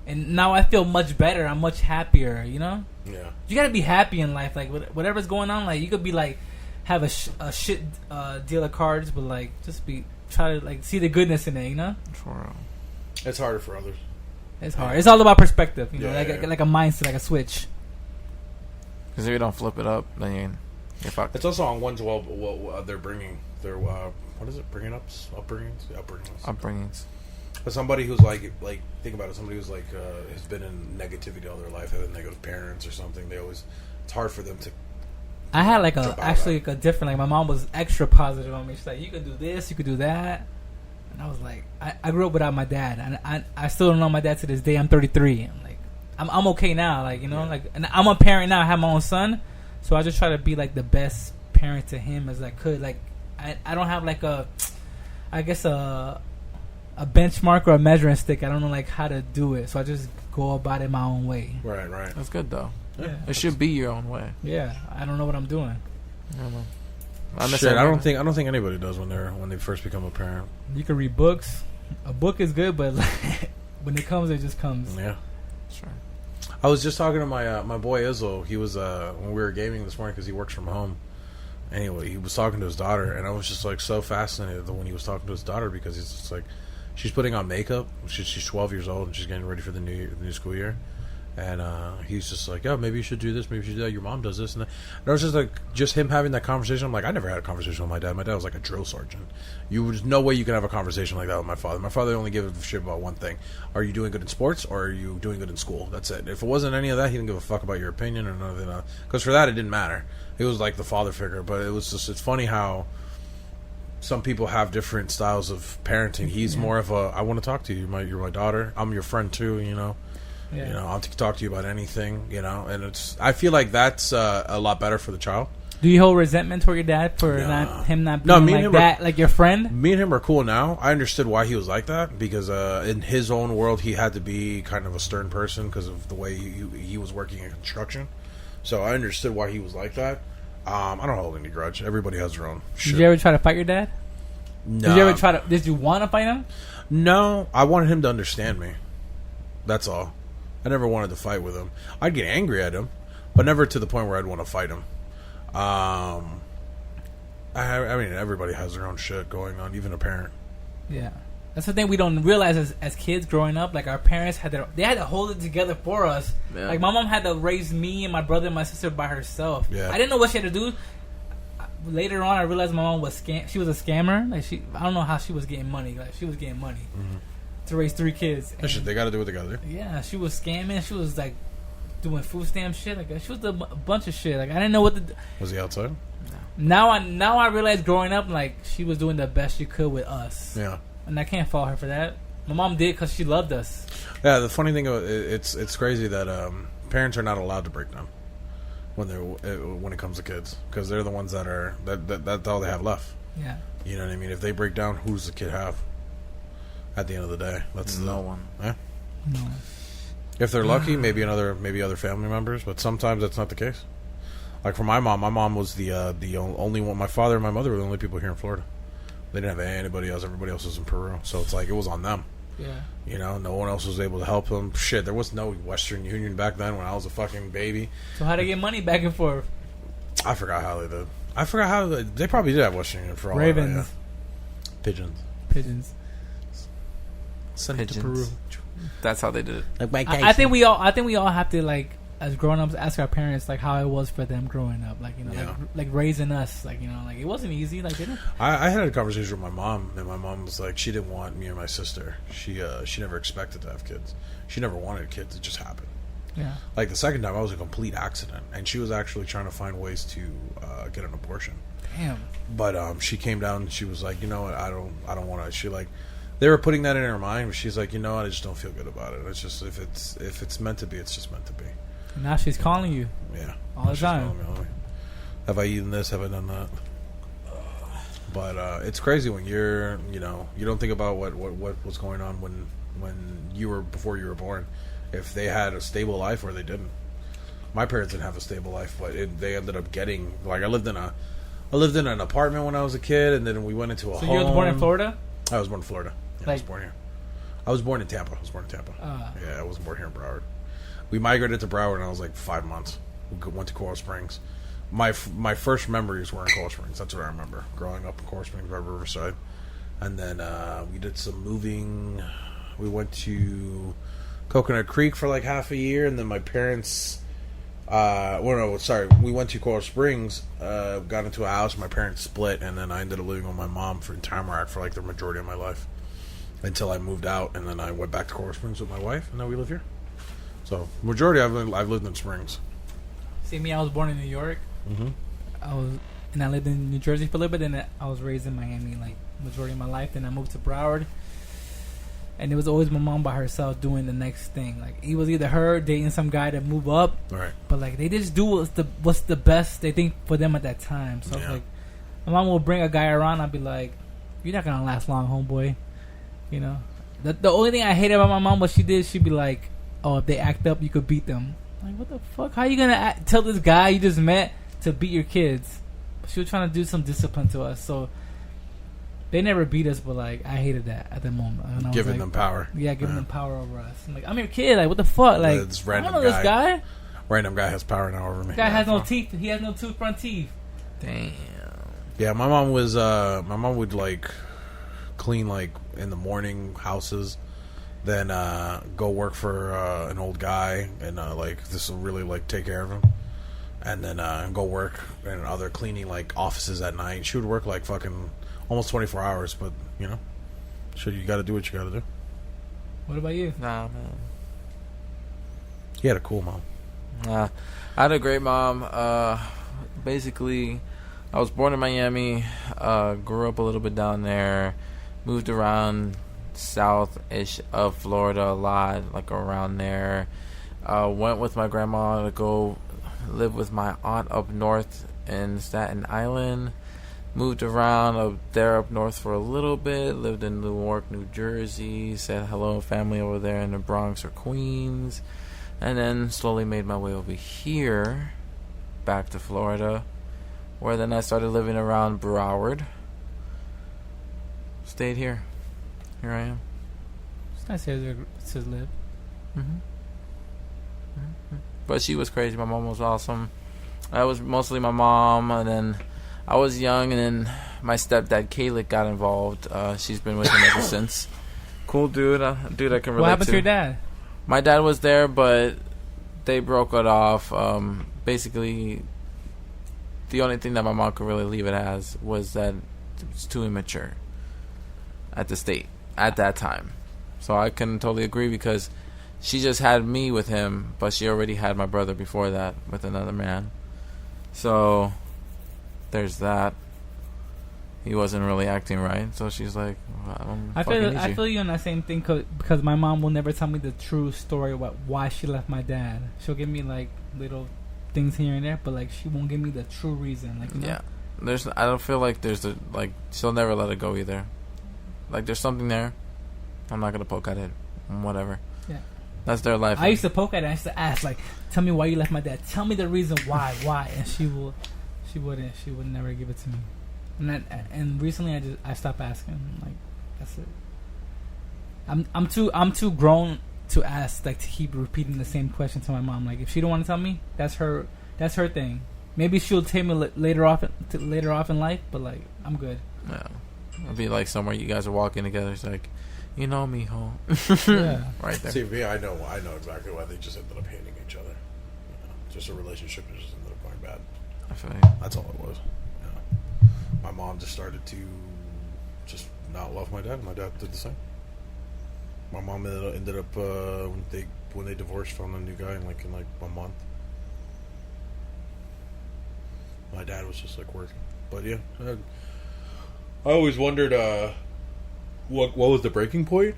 And now I feel much better. I'm much happier. Yeah. You gotta be happy in life. Like whatever's going on, like you could be like have a shit deal of cards, but like just try to like see the goodness in it. For real. It's harder for others. It's hard. It's all about perspective. Yeah, like a mindset, like a switch. Because if you don't flip it up, then you're fucked. It's also on 112 what they're bringing. Their what is it? Upbringings. Yeah, Upbringings. But somebody who's like think about it. Somebody who's like has been in negativity all their life, had negative parents or something. It's hard for them to. I had like Jump out actually a different, like my mom was extra positive on me. She's like, you could do this, you could do that. And I was like, I grew up without my dad. And I still don't know my dad to this day. I'm 33. I'm like, I'm okay now. Like, like, and I'm a parent now. I have my own son. So I just try to be like the best parent to him as I could. Like, I don't have like a benchmark or a measuring stick. I don't know like how to do it. So I just go about it my own way. Right. That's good though. Yeah. It should be your own way. Yeah. I don't know what I'm doing. I don't know. Shit, I don't think anybody does when they first become a parent. You can read books. A book is good, but like, when it comes, it just comes. Yeah. Sure. I was just talking to my boy Izzo. He was when we were gaming this morning because he works from home. Anyway, he was talking to his daughter, and I was just like so fascinated when he was talking to his daughter because he's just like, she's putting on makeup. She's 12 years old and she's getting ready for the new school year. And he's just like, oh, maybe you should do this. Maybe you should do that. Your mom does this and that. And it was just like, just him having that conversation. I'm like, I never had a conversation with my dad. My dad was like a drill sergeant. There's no way you can have a conversation like that with my father. My father only gave a shit about one thing. Are you doing good in sports or are you doing good in school? That's it. If it wasn't any of that, he didn't give a fuck about your opinion or none of that. Because for that, it didn't matter. He was like the father figure. But it was just, it's funny how some people have different styles of parenting. He's more of a, I want to talk to you. You're my daughter. I'm your friend too, you know. Yeah. You know, I'll talk to you about anything, you know, and I feel like that's a lot better for the child. Do you hold resentment toward your dad for him not being like that, like your friend? Me and him are cool now. I understood why he was like that because in his own world, he had to be kind of a stern person because of the way he was working in construction. So I understood why he was like that. I don't hold any grudge. Everybody has their own shit. Did you ever try to fight your dad? No. Did you want to fight him? No, I wanted him to understand me. That's all. I never wanted to fight with him. I'd get angry at him, but never to the point where I'd want to fight him. I mean, everybody has their own shit going on, even a parent. Yeah. That's the thing we don't realize as kids growing up. Like, our parents had to hold it together for us. Yeah. Like, my mom had to raise me and my brother and my sister by herself. Yeah. I didn't know what she had to do. Later on, I realized my mom was she was a scammer. Like, I don't know how she was getting money. Like, she was getting money. Mm-hmm. To raise 3 kids. They got to do what they got to do. Yeah, she was scamming. She was like doing food stamp shit. Like, she was a bunch of shit. Like, I didn't know what to do. Was he outside? No. Now I realize growing up, like, she was doing the best she could with us. Yeah. And I can't fault her for that. My mom did because she loved us. Yeah, the funny thing, it's crazy that parents are not allowed to break down when it comes to kids because they're the ones that's all they have left. Yeah. You know what I mean? If they break down, who's the kid have? At the end of the day, that's no one. Yeah. No. If they're lucky, maybe other family members, but sometimes that's not the case. Like for my mom was the only one. My father and my mother were the only people here in Florida. They didn't have anybody else. Everybody else was in Peru, so it's like it was on them. Yeah. You know, no one else was able to help them. Shit, there was no Western Union back then when I was a fucking baby. So how'd they get money back and forth? I forgot how they did. I forgot how they probably did have Western Union for all Ravens. That, yeah. Pigeons. Send it to Peru. That's how they did it. Like I think we all have to, like, as grown ups, ask our parents like how it was for them growing up, like, you know, like raising us, like, you know, like it wasn't easy, like, didn't it? I had a conversation with my mom, and my mom was like, she didn't want me or my sister. She never expected to have kids. She never wanted kids. It just happened. Yeah. Like the second time, I was a complete accident, and she was actually trying to find ways to get an abortion. Damn. But she came down and she was like, you know what, I don't want to. She like. They were putting that in her mind, but she's like, you know what, I just don't feel good about it. It's just if it's meant to be, it's just meant to be. Now she's calling you. Yeah. All the time. Have I eaten this? Have I done that? But it's crazy when you don't think about what was going on when you were before you were born. If they had a stable life or they didn't. My parents didn't have a stable life, but they ended up getting, like, I lived in an apartment when I was a kid, and then we went into a home. So you were born in Florida? I was born in Florida. Yeah, I was born here. I was born in Tampa. Yeah, I wasn't born here in Broward. We migrated to Broward when I was like 5 months. We went to Coral Springs. My first memories were in Coral Springs. That's what I remember. Growing up in Coral Springs, right Riverside. And then we did some moving. We went to Coconut Creek for like half a year. And then my parents... we went to Coral Springs, got into a house, my parents split, and then I ended up living with my mom in Tamarack for like the majority of my life until I moved out, and then I went back to Coral Springs with my wife, and now we live here. So majority I've lived in Springs. See, me, I was born in New York. Mm-hmm. I lived in New Jersey for a little bit, and I was raised in Miami like majority of my life. Then I moved to Broward. And it was always my mom by herself doing the next thing. Like, it was either her dating some guy to move up, right? But like they just do what's the best they think for them at that time. So like, my mom will bring a guy around. I'd be like, "You're not gonna last long, homeboy." You know, the only thing I hate about my mom, what she did, she'd be like, "Oh, if they act up, you could beat them." Like, what the fuck? How you gonna tell this guy you just met to beat your kids? But she was trying to do some discipline to us, so. They never beat us, but like I hated that at the moment. Giving them power. Yeah, giving them power over us. I'm like, I'm your kid. Like, what the fuck? Like, I don't know this guy. Random guy has power now over me. This guy has no teeth. He has no front teeth. Damn. Yeah, my mom was. My mom would like clean like in the morning houses, then go work for an old guy, and like this will really like take care of him, and then go work in other cleaning like offices at night. She would work like fucking almost 24 hours, but you know, so you got to do what you got to do. What about you? Nah, man. You had a cool mom. I had a great mom. Basically, I was born in Miami, grew up a little bit down there, moved around south-ish of Florida a lot, like around there. Went with my grandma to go live with my aunt up north in Staten Island. Moved around up north for a little bit, lived in Newark, New Jersey, said hello to family over there in the Bronx or Queens, and then slowly made my way over here, back to Florida, where then I started living around Broward. Stayed here. Here I am. It's nice to live. But she was crazy. My mom was awesome. I was mostly my mom, and then I was young, and then my stepdad Kalik got involved. She's been with him ever since. Cool dude, dude I can relate to. What happened to your dad? My dad was there, but they broke it off. Basically, the only thing that my mom could really leave it as was that it was too immature at the state at that time. So I can totally agree because she just had me with him, but she already had my brother before that with another man. So there's that. He wasn't really acting right, so she's like, I feel you on that same thing because my mom will never tell me the true story about why she left my dad. She'll give me like little things here and there, but like she won't give me the true reason. Like, you know? Yeah, I don't feel like there's she'll never let it go either. Like there's something there. I'm not gonna poke at it. Whatever. Yeah. That's their life. I used to poke at it. I used to ask, like, tell me why you left my dad. Tell me the reason why, and she wouldn't. She would never give it to me. And recently I stopped asking. Like, that's it. I'm too grown to ask, like, to keep repeating the same question to my mom. Like, if she don't want to tell me, that's her thing. Maybe she'll tell me later off in life, but like, I'm good. Yeah. It'll be like somewhere you guys are walking together. It's like, you know me, ho. Yeah. Right there. See, me, I know exactly why they just ended up hating each other. You know, just a relationship that just ended up going bad. I feel like that's all it was. You know, my mom just started to just not love my dad. My dad did the same. My mom ended up when they divorced, found a new guy in like a month. My dad was just like working, but yeah, I always wondered what was the breaking point.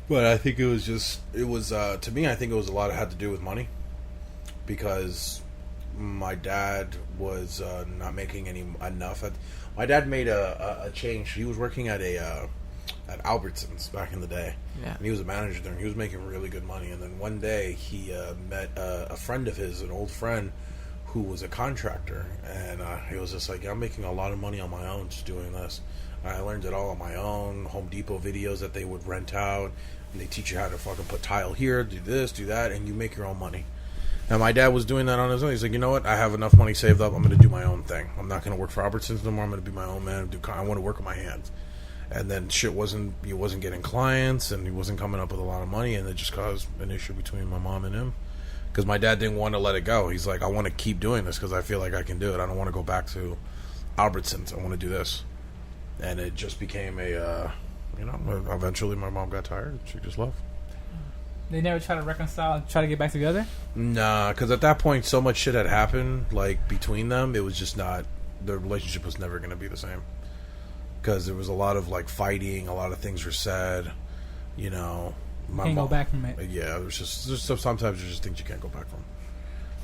But I think it was to me, I think it was a lot had to do with money, because my dad was not making enough. My dad made a change. He was working at Albertsons back in the day, and he was a manager there, and he was making really good money. And then one day he met a friend of his, an old friend, who was a contractor, and he was just like, I'm making a lot of money on my own just doing this. And I learned it all on my own. Home Depot videos that they would rent out, and they teach you how to fucking put tile here, do this, do that, and you make your own money. And my dad was doing that on his own. He's like, you know what? I have enough money saved up. I'm going to do my own thing. I'm not going to work for Albertsons no more. I'm going to be my own man. I want to work with my hands. And then he wasn't getting clients, and he wasn't coming up with a lot of money, and it just caused an issue between my mom and him. Because my dad didn't want to let it go. He's like, I want to keep doing this because I feel like I can do it. I don't want to go back to Albertsons. I want to do this. And it just became eventually my mom got tired. She just left. They never try to reconcile and try to get back together? Nah, because at that point, so much shit had happened, like, between them. It was just not, the relationship was never going to be the same. Because there was a lot of, like, fighting. A lot of things were said. You know. Can't go back from it. Yeah, there's sometimes there's just things you can't go back from.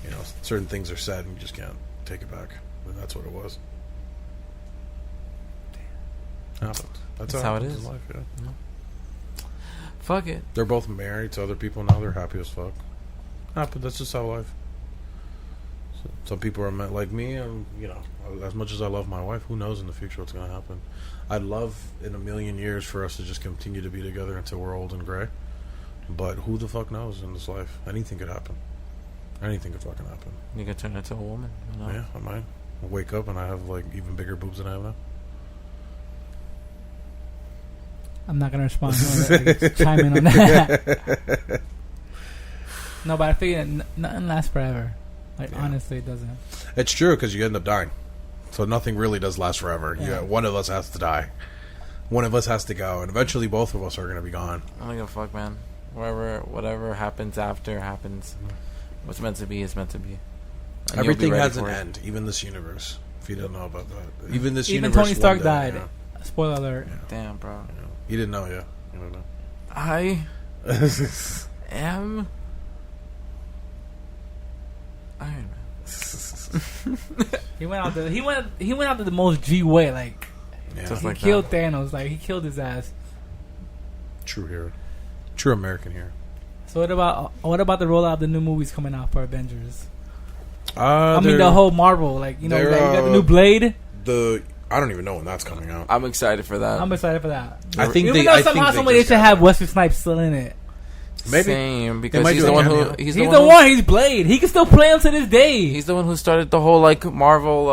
You know, certain things are said and you just can't take it back. And that's what it was. Damn. That's how it is. In life, yeah. Fuck it. They're both married to other people now. They're happy as fuck. But that's just how life. Some people are like me, and you know, as much as I love my wife, who knows in the future what's going to happen. I'd love in a million years for us to just continue to be together until we're old and gray. But who the fuck knows in this life? Anything could happen. Anything could fucking happen. You could turn into a woman. You know? Yeah, I might. I wake up and I have like even bigger boobs than I have now. I'm not gonna respond. Just chime in on that. No, but I figure nothing lasts forever. Like honestly, it doesn't. It's true because you end up dying, so nothing really does last forever. Yeah. One of us has to die. One of us has to go, and eventually both of us are gonna be gone. I don't give a fuck, man. Whatever happens after happens. What's meant to be is meant to be. And Everything you'll be ready has an for it. end, even this universe. If you didn't know about that, even this Even universe. Tony Stark one day, died. yeah. Spoiler alert. Damn, bro. Yeah. You didn't know, yeah. You don't know. I am Iron Man. He went out the most G way. Like Yeah. Just he like killed that. Thanos. Like he killed his ass. True hero. True American hero. So what about the rollout of the new movies coming out for Avengers? I mean the whole Marvel. Like you they're, got the new Blade. I don't even know when that's coming out. I'm excited for that. I'm excited for that. I think Even they- though I somehow think they somebody just should got have that. Wesley Snipes still in it. Maybe. Same, They because might he's do the a one cameo. who He's the one. He's Blade. He can still play him to this day. He's the one who started the whole like Marvel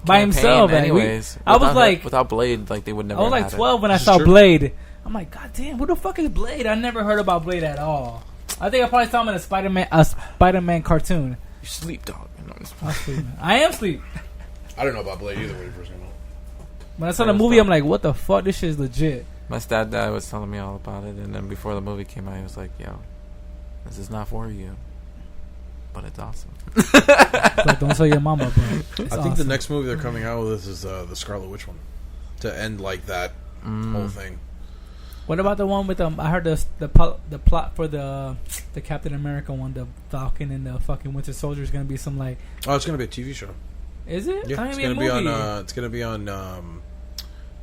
By campaign himself, man. anyways. I was Without like- him, without Blade, like they would never. I was like have had 12 when I This is saw true. Blade. I'm like, God damn, who the fuck is Blade? I never heard about Blade at all. I think I probably saw him in a Spider-Man cartoon. it. You sleep, dog. You know, I'm asleep, man. I am asleep. I don't know about Blade either when he first came out. When I saw the movie, I'm like, what the fuck? This shit is legit. My stepdad was telling me all about it, and then before the movie came out, he was like, "Yo, this is not for you, but it's awesome." Like, don't tell your mama, bro. It's I think the awesome. next movie they're coming out with is the Scarlet Witch one. To end like that whole thing. What about the one with I heard the plot for the Captain America one, the Falcon and the fucking Winter Soldier is gonna be some like. Oh, it's gonna be a TV show. Is it? Yeah, I it's mean, gonna be a on. movie. It's gonna be on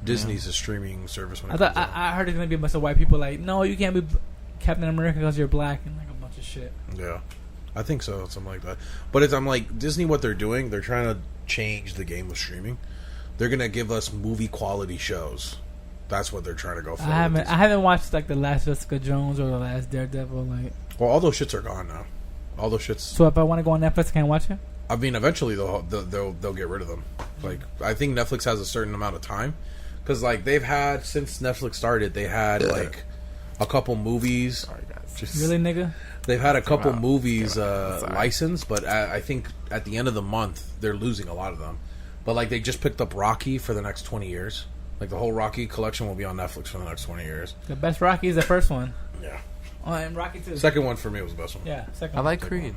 Disney's streaming service. When I it thought comes out. I heard it's gonna be a bunch of white people like, no, you can't be Captain America because you're black and like a bunch of shit. Yeah, I think so, something like that. But I'm like Disney. What they're doing, they're trying to change the game of streaming. They're gonna give us movie quality shows. That's what they're trying to go for. I haven't watched like the last Jessica Jones or the last Daredevil. Like, Well, all those shits are gone now. All those shits. so if I want to go on Netflix, I can't watch it. I mean, eventually they'll get rid of them. Like, I think Netflix has a certain amount of time because like they've had since Netflix started, they had like a couple movies. Sorry, guys. Just, Really, nigga? They've had a couple out. movies Sorry. licensed, but I think at the end of the month they're losing a lot of them. But like they just picked up Rocky for the next 20 years. Like the whole Rocky collection will be on Netflix for the next 20 years. The best Rocky is the first one. Yeah. Oh, and Rocky 2. Second one for me was the best one. Yeah, second I one. like Creed.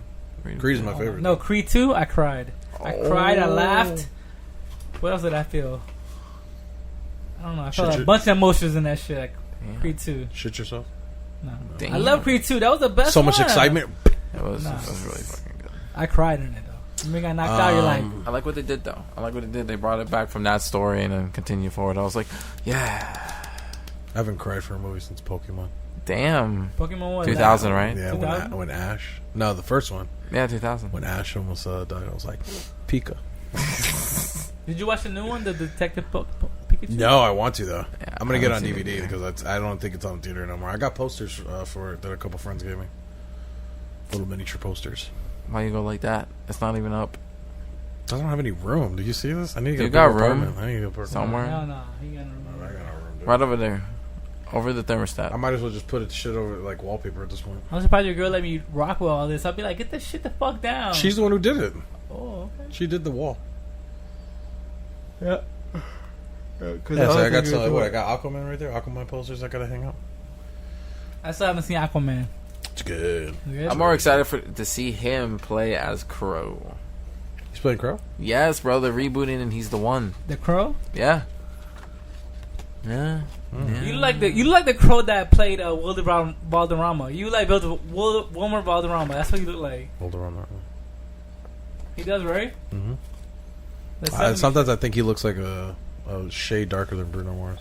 Creed is my favorite. No, Creed 2, I cried. I cried, I laughed. What else did I feel? I don't know. I felt Shit, a bunch of emotions in that shit. Like Damn. Creed 2. Shit yourself. No. Damn. I love Creed 2. That was the best So much one. excitement. It was, Nah. it was really fucking good. I cried in it, though. When we got knocked out, you're like... I like what they did, though. I like what they did. They brought it back from that story and then continued forward. I was like, yeah. I haven't cried for a movie since Pokemon. Damn. Pokemon 1. 2000, right? Yeah, 2000? when Ash. No, the first one. Yeah, 2000. When Ash almost died, I was like, Pika. Did you watch the new one, the Detective Pikachu? No, I want to though. Yeah, I'm gonna I get it on haven't seen DVD it yet. because I don't think it's on theater no more. I got posters for it that a couple friends gave me. Little miniature posters. Why you go like that? It's not even up Doesn't have any room. Do you see this? I need to get You a got bigger room? apartment. I need to get a bigger somewhere. No, no. He got no I room. got no room. Dude. Right over there. Over the thermostat. I might as well just put it shit over like wallpaper at this point. I'm surprised your girl let me rock with all this. I'd be like, get this shit the fuck down. She's the one who did it. Oh, okay. She did the wall. Yeah. Yeah, so I got some. What I got Aquaman right there. Aquaman posters. I gotta hang up. I still haven't seen Aquaman. It's good. Good? I'm more excited to see him play as Crow. He's playing Crow. Yes, bro. They're rebooting and he's the one. The Crow? Yeah. Yeah. Yeah. You look like the Crow that played Wilder Valderrama. You like Wilmer Valderrama. That's what you look like. Hold on that. He does, right? Mm-hmm. That's 70s. Sometimes I think he looks like a shade darker than Bruno Mars.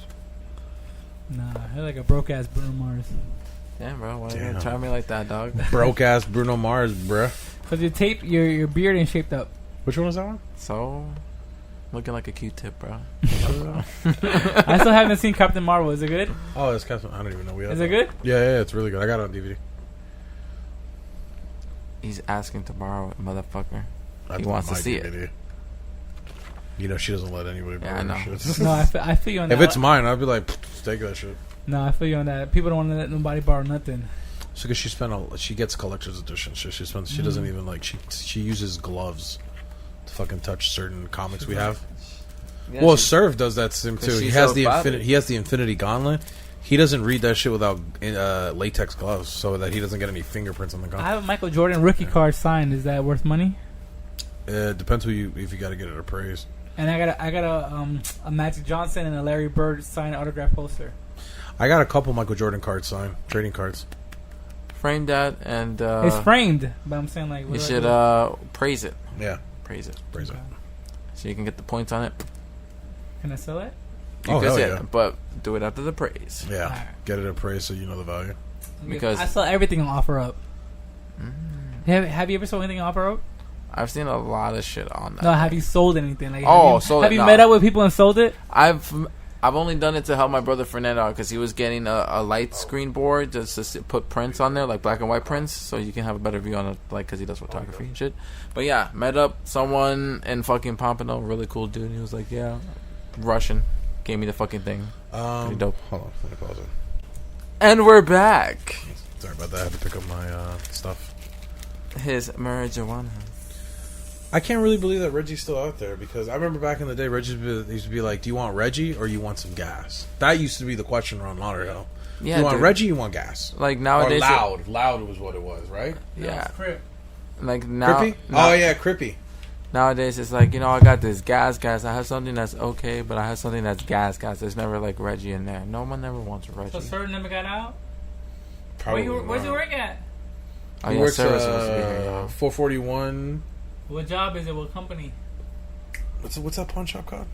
Nah, he's like a broke ass Bruno Mars. Damn, bro. Why you Damn. gonna try me like that, dog? Broke ass Bruno Mars, bruh. Cause your beard ain't shaped up. Which one was that one? So, looking like a Q-tip, bro. I still haven't seen Captain Marvel. Is it good? Oh, it's Captain. I don't even know. Is it good? Yeah, it's really good. I got it on DVD. He's asking to borrow it, motherfucker. That's He wants to my see DVD. You know, she doesn't let anybody borrow Yeah, I know. her shit. No, I feel you on that. If it's mine, I'd be like, take that shit. No, I feel you on that. People don't want to let nobody borrow nothing. So because she gets collector's edition. She doesn't even like she uses gloves to fucking touch certain comics we have. Yeah, Well, Serv does that to him 'cause too. He she's has so the bothered. he has the Infinity Gauntlet. He doesn't read that shit without latex gloves, so that he doesn't get any fingerprints on the I gauntlet. have a Michael Jordan rookie card signed. Is that worth money? Depends if you got to get it appraised. And I got a Magic Johnson and a Larry Bird signed autograph poster. I got a couple Michael Jordan cards signed, trading cards. Frame that and It's framed, but I'm saying like you what do I should do? praise it. Yeah, Praise it. praise it. So you can get the points on it. Can I sell it? You Oh, can hell say yeah. it, but do it after the praise. Yeah, Alright. get it appraised so you know the value. Because- I sell everything on OfferUp. Have you ever sold anything on OfferUp? I've seen a lot of shit on that. No, have you sold anything? Like, Oh, have sold have it, you no. met up with people and sold it? I've only done it to help my brother Fernando out because he was getting a light screen board just to put prints on there, like black and white prints, so you can have a better view on it, like because he does photography and shit. But yeah, met up someone in fucking Pompano, really cool dude. He was like, yeah, Russian, gave me the fucking thing. Pretty dope. Hold on, let me pause it. And we're back. Sorry about that. I had to pick up my stuff. His marijuana. I can't really believe that Reggie's still out there because I remember back in the day, Reggie used to be like, "Do you want Reggie or you want some gas?" That used to be the question around Lauderdale. Yeah, you want dude. Reggie? You want gas? Like nowadays, or loud? Loud was what it was, right? yeah. Crip. Like now, Crippy? now- Oh yeah, Crippy. Nowadays, it's like, I got this gas. I have something that's okay, but I have something that's gas. There's never like Reggie in there. No one ever wants Reggie. So Sir never got out? Probably. Where's he not. work at? Oh He yeah, works Sarah's supposed to be here. Yeah. 441. What job is it? What company? What's that pawn shop called?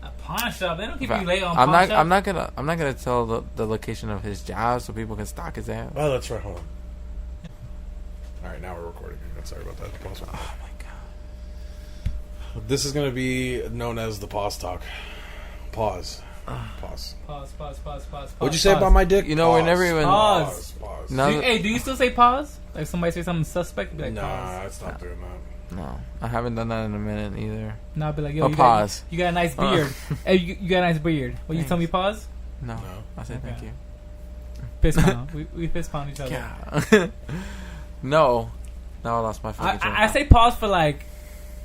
A pawn shop. They don't keep you But late on I'm pawn not. shop. I'm not gonna tell the location of his job so people can stalk his ass. Oh, that's right. Hold on. All right, now we're recording. Sorry about that. Pause. Oh my god. This is going to be known as the pause talk. Pause. Pause. Pause. What'd you say about my dick? You know, we're Pause. never even- Pause. Pause. No. Do you still say pause? Like somebody say something suspect? Be like, Nah, pause. it's not doing that. No, I haven't done that in a minute either. No, I'll be like, yo, Oh, pause. You got a nice beard. Hey, you got a nice beard. What, you Thanks. tell me pause? No, No. I said thank Okay. you. Fist pound. we fist pound each other. Yeah. No, I lost my fucking train I of say pause for like,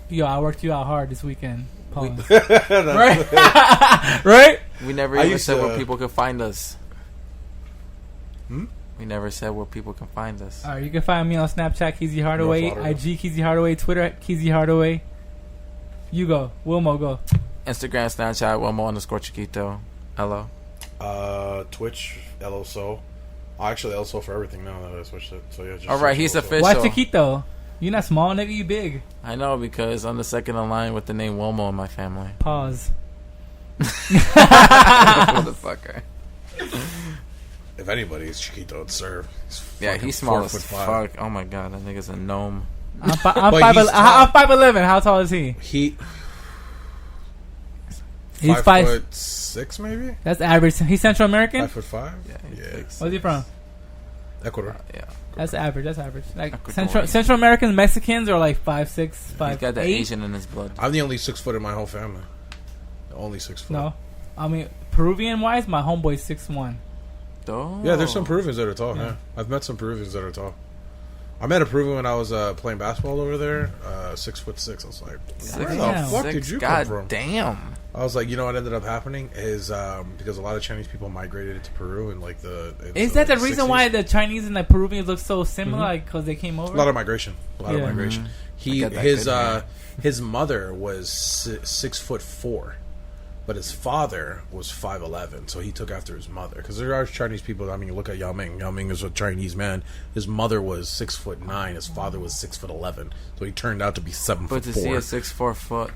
yo, I worked you out hard this weekend. Pause. Right? Right? thought. We never I even used said to- where people could find us. Hmm? We never said where people can find us. All right, you can find me on Snapchat, Keezy Hardaway, North Lauderdale. IG, Keezy Hardaway, Twitter, Keezy Hardaway. You go. Wilmo, go. Instagram, Snapchat, Wilmo_Chiquito. Hello. Twitch, LOSO. Actually, LSO for everything now that I switched it. So yeah. Just All right, search he's LSO. official. Why Chiquito? You're not small, nigga. You big. I know because I'm the second in line with the name Wilmo in my family. Pause. Motherfucker. If anybody is Chiquito, it's Serve. Yeah, he's small as 4'5". fuck. Oh my god, that nigga's a gnome. I'm But he's tall. 5'11". How tall is he? He's He's 5'6", maybe. That's average. He's Central American. 5'5". Yeah, he's Yeah. big. Where's he from? Ecuador. Yeah, That's average. Like Ecuadorian. Central Americans, Mexicans are like 5'6", 5'8". he's got that Asian in his blood. I'm the only 6 foot in my whole family. The only 6 foot. No, I mean Peruvian wise, my homeboy's 6'1". Oh. Yeah, there's some Peruvians that are tall. Yeah. Yeah, I've met some Peruvians that are tall. I met a Peruvian when I was playing basketball over there. 6'6". I was like, where the Damn. fuck did you God come from? damn. I was like, you know what ended up happening is because a lot of Chinese people migrated to Peru in like the. Is that the reason 60s. why the Chinese and the Peruvians look so similar? Like, because they came over. A lot of migration. A lot of Yeah. migration. I got that His good hair. his mother was 6'4", but his father was 5'11", so he took after his mother. Because there are Chinese people. I mean, you look at Yao Ming. Yao Ming is a Chinese man. His mother was 6'9". His father was 6'11". So he turned out to be 7'4". But to see a 6'4" foot,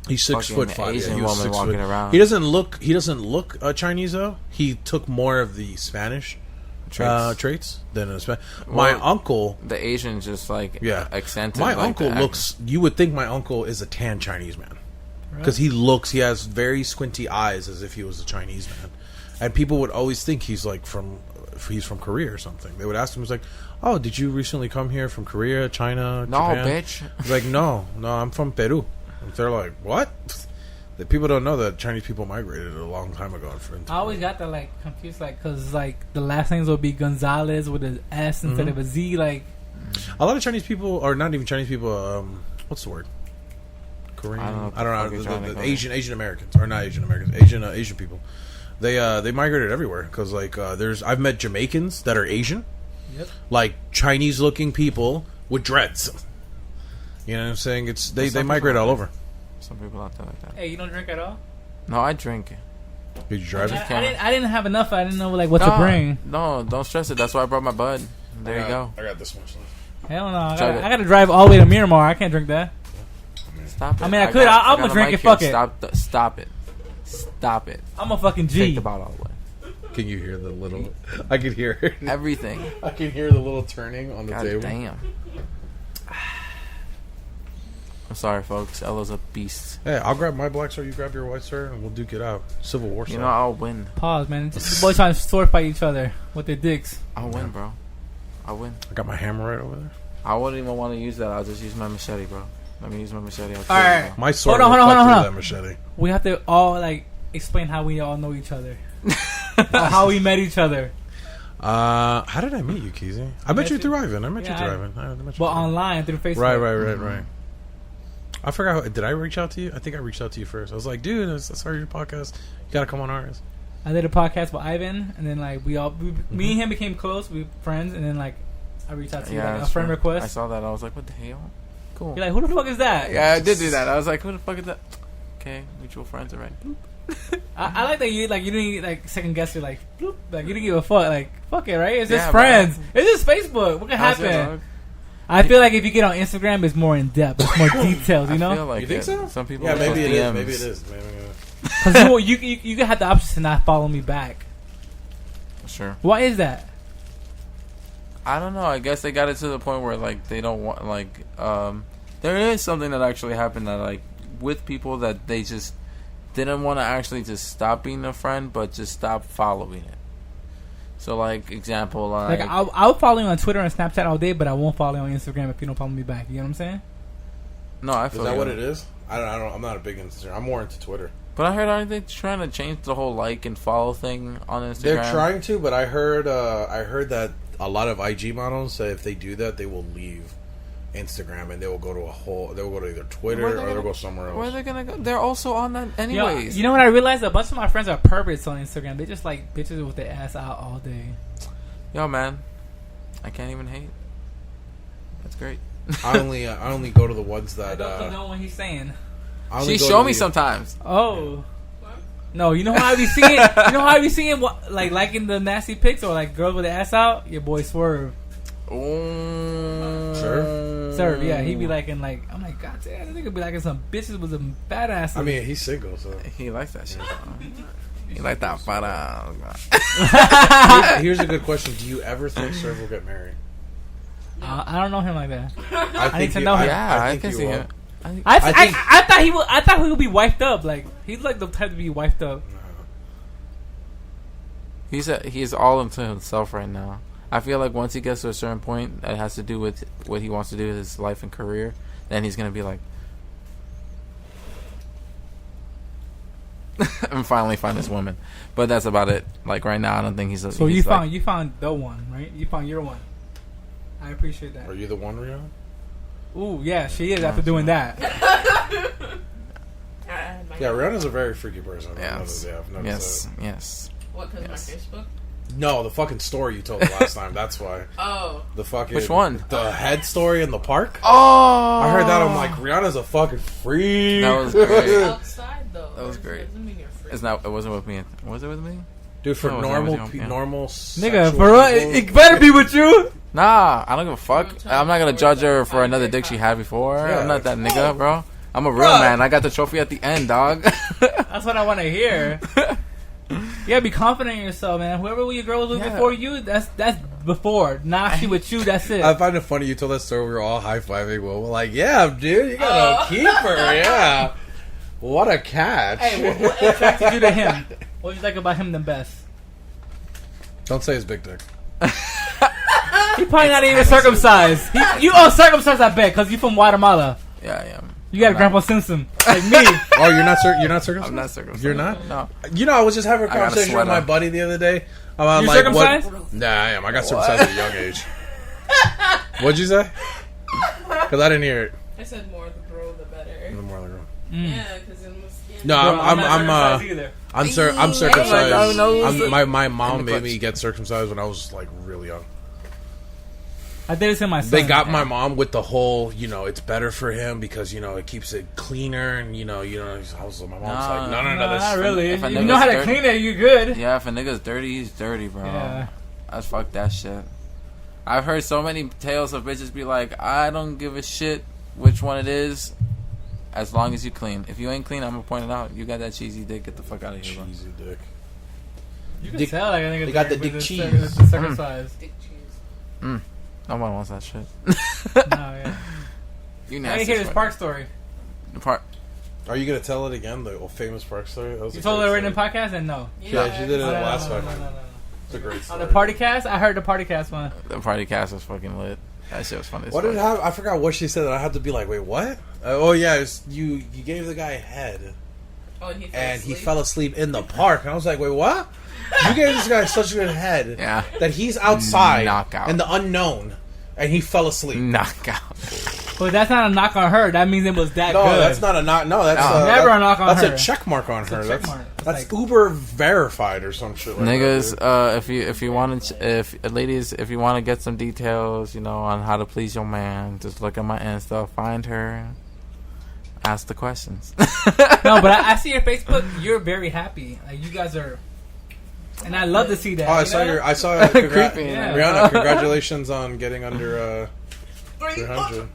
He's 6'5". fucking Asian he was woman 6 walking foot. around. He doesn't look Chinese though. He took more of the Spanish traits than a Spanish. My Well, uncle. the Asian just like Yeah. accented. My like uncle the looks. You would think my uncle is a tan Chinese man because he has very squinty eyes as if he was a Chinese man, and people would always think he's from Korea or something. They would ask him, he's like, "Oh, did you recently come here from Korea, China, No, Japan?" bitch. He's like, "No, I'm from Peru." They're like, what? The people don't know that Chinese people migrated a long time ago. I always got that like confused, like because like the last names would be Gonzalez with an S instead of a Z. Like a lot of Chinese people, or not even Chinese people. What's the word? Korean. I don't know. The Asian Americans, or not Asian Americans, Asian people. They migrated everywhere because like I've met Jamaicans that are Asian, like Chinese looking people with dreads. You know what I'm saying? They migrate all over. Some people out there like that. Hey, you don't drink at all? No, I drink. Did you drive it? I didn't have enough. I didn't know like what to bring. No, don't stress it. That's why I brought my bud. There you go. I got this one. Hell no. I got to drive all the way to Miramar. I can't drink that. Stop it. I mean, I could. I'm going to drink it. Fuck it. Stop it. Stop it. I'm a fucking G. Take the bottle all the way. Can you hear the little... I can hear it. Everything. I can hear the little turning on the God table. Damn. I'm sorry, folks. Ella's a beast. Hey, I'll grab my black sir, you grab your white sir, and we'll duke it out. Civil War style. You know, I'll win. Pause, man. The boys trying to sword fight each other with their dicks. I'll win, bro. I'll win. I got my hammer right over there. I wouldn't even want to use that. I'll just use my machete, bro. Let me use my machete. All right. My sword Hold on. that machete. We have to all, like, explain how we all know each other. Or how we met each other. How did I meet you, Keezy? I met you through Ivan. I met you through Ivan. But online, through Facebook. Right. I forgot. Did I reach out to you? I think I reached out to you first. I was like, dude, I started your podcast. You gotta come on ours. I did a podcast with Ivan, and then like me and him became close. We were friends, and then like I reached out to you, like a friend request. I saw that. I was like, what the hell? Cool. You're like, who the fuck is that? Yeah, I did do that. I was like, who the fuck is that? Okay, mutual friends, alright. I like that you didn't like second guess. You're like, bloop. Like you didn't give a fuck. Like fuck it, right? It's just friends. Bro. It's just Facebook. What can happen? I feel like if you get on Instagram, it's more in depth. It's more detailed. You know? I feel like you think so? Some people. Yeah, maybe it is. Maybe it is. Because you can have the option to not follow me back. Sure. Why is that? I don't know. I guess they got it to the point where like they don't want like there is something that actually happened that like with people that they just didn't want to actually just stop being a friend, but just stop following it. So, like, example, like I'll follow you on Twitter and Snapchat all day, but I won't follow you on Instagram if you don't follow me back. You know what I'm saying? No, I feel. Is that what it is? I don't. I'm not a big Instagram. I'm more into Twitter. But I heard, aren't they trying to change the whole like and follow thing on Instagram? They're trying to, but I heard that a lot of IG models say if they do that, they will leave Instagram and they will go to either Twitter or they'll go somewhere else. Where are they gonna go? They're also on that anyways. You know what I realized? A bunch of my friends are perverts on Instagram. They just like bitches with their ass out all day. Yo, man, I can't even hate. That's great. I only go to the ones that. I don't know what he's saying. She show me sometimes. Oh. No, you know how I be seeing? You know how I be seeing like liking the nasty pics or like girls with their ass out? Your boy Swerve. Sir, yeah, he be liking like I'm like, God damn, this nigga be liking some bitches with some fat asses. I mean, he's single, so he likes that shit. He like that fat ass. Here's a good question: do you ever think Swerve will get married? I don't know him like that. I need to know him. Yeah, I can see him. I thought he would. I thought he would be wifed up. Like he's like the type to be wifed up. He's all into himself right now. I feel like once he gets to a certain point that has to do with what he wants to do with his life and career, then he's gonna be like, and finally find this woman. But that's about it. Like right now, I don't think he's. So you found the one, right? You found your one. I appreciate that. Are you the one, Rihanna? Ooh, yeah, she is after doing that. Yeah, Rihanna's a very freaky person. Yes. What, because of my Facebook? No, the fucking story you told last time. That's why. Oh. The fucking... Which one? The head story in the park. Oh! I heard that. I'm like, Rihanna's a fucking freak. That was great. Outside, though. That was great. Doesn't mean you're a freak. It wasn't with me. Was it with me? Dude, for normal nigga, for what? It better be with you. Nah, I don't give a fuck. I'm not gonna judge her for another dick she had before. Yeah, I'm not that nigga, bro. I'm a real man. I got the trophy at the end, dog. That's what I want to hear. You gotta be confident in yourself, man. Whoever your girl was with before you, that's before. Now she with you, that's it. I find it funny you told that story. We were all high-fiving. Well, we're like, yeah, dude, you got a keeper, yeah. What a catch. Hey, what attracted you to him? What did you like about him the best? Don't say his big dick. He probably not even circumcised. You uncircumcised, I bet, because you from Guatemala. Yeah, I am. You got a Grandpa Simpson like me. Oh, you're not circumcised? I'm not circumcised. You're not? No. You know, I was just having a I got a conversation with my sweater. buddy the other day about You like circumcised? what. Nah, I am. I got circumcised at a young age. What'd you say? Because I didn't hear it. I said more the bro, the better. The more the girl. Yeah, because it was. Yeah. No, Bro, I'm not circumcised either. I'm circumcised. No. My mom In the made clutch. me get circumcised when I was like really young. I did this in my son. They got my mom with the whole, you know, it's better for him because you know it keeps it cleaner and you know. I was my mom's like, no, No, this not really. if a You nigga's know how to dirty- clean it, you good. Yeah, if a nigga's dirty, he's dirty, bro. Yeah. That's fuck that shit. I've heard so many tales of bitches be like, I don't give a shit which one it is, as long as you clean. If you ain't clean, I'm gonna point it out. You got that cheesy dick. Get the fuck out of here, bro. cheesy dick. You can Dick- tell like a nigga they got the with dick the cheese. the circumcised. Dick cheese. Nobody wants that shit. No, yeah. You I nasty. didn't hear this as park fuck. story. The park. Are you gonna tell it again? The famous park story. That was You a told great her in the story. podcast and no. Yeah, she did it Oh, no, last no, time. no, no, no, no. It's a great On story. the party cast, I heard the party cast one. The party cast was fucking lit. That shit was funny. As What fuck. did happen? I forgot what she said. I had to be like, wait, what? Oh yeah, you gave the guy a head Oh, and and he fell asleep in the park, and I was like, wait, what? You gave this guy such a good head Yeah. that he's outside Knockout. in the unknown, and he fell asleep. Knockout. But that's not a knock on her. That means it was that No, good. that's not a knock. No, that's No. Never that- a knock on that's her. a check mark on her. a check That's mark. It's that's like- Uber verified or some shit. Like Niggas, that, dude. if you want to, if ladies, if you want to get some details, you know, on how to please your man, just look at my Insta, find her, ask the questions. No, but I see your Facebook. You're very happy. Like you guys are, and I love to see that. Oh, I you saw know? your. I saw. Creepy. Yeah. Rihanna, congratulations on getting under 300.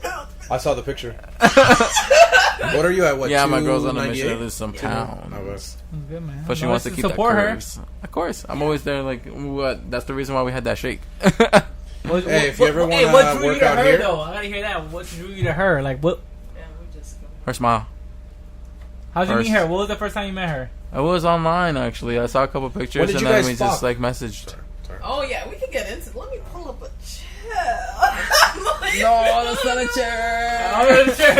I saw the picture. What are you at? What? Yeah, my girl's on a 298? mission to lose some pounds. Okay. That's good, man. But she No, wants to let's keep that support her. curves. Of course, I'm always there. Like, what? That's the reason why we had that shake. Hey, if you ever hey, wanna what drew work you to out her here- though? I gotta hear that. What drew you to her? Like what? Yeah, we just. Her smile. How'd you First. meet her? What was the first time you met her? It was online actually. I saw a couple pictures When did and you then guys we fuck? just like messaged. Sorry. Oh yeah, we can get into. Let me pull up a chair. that's not a chair.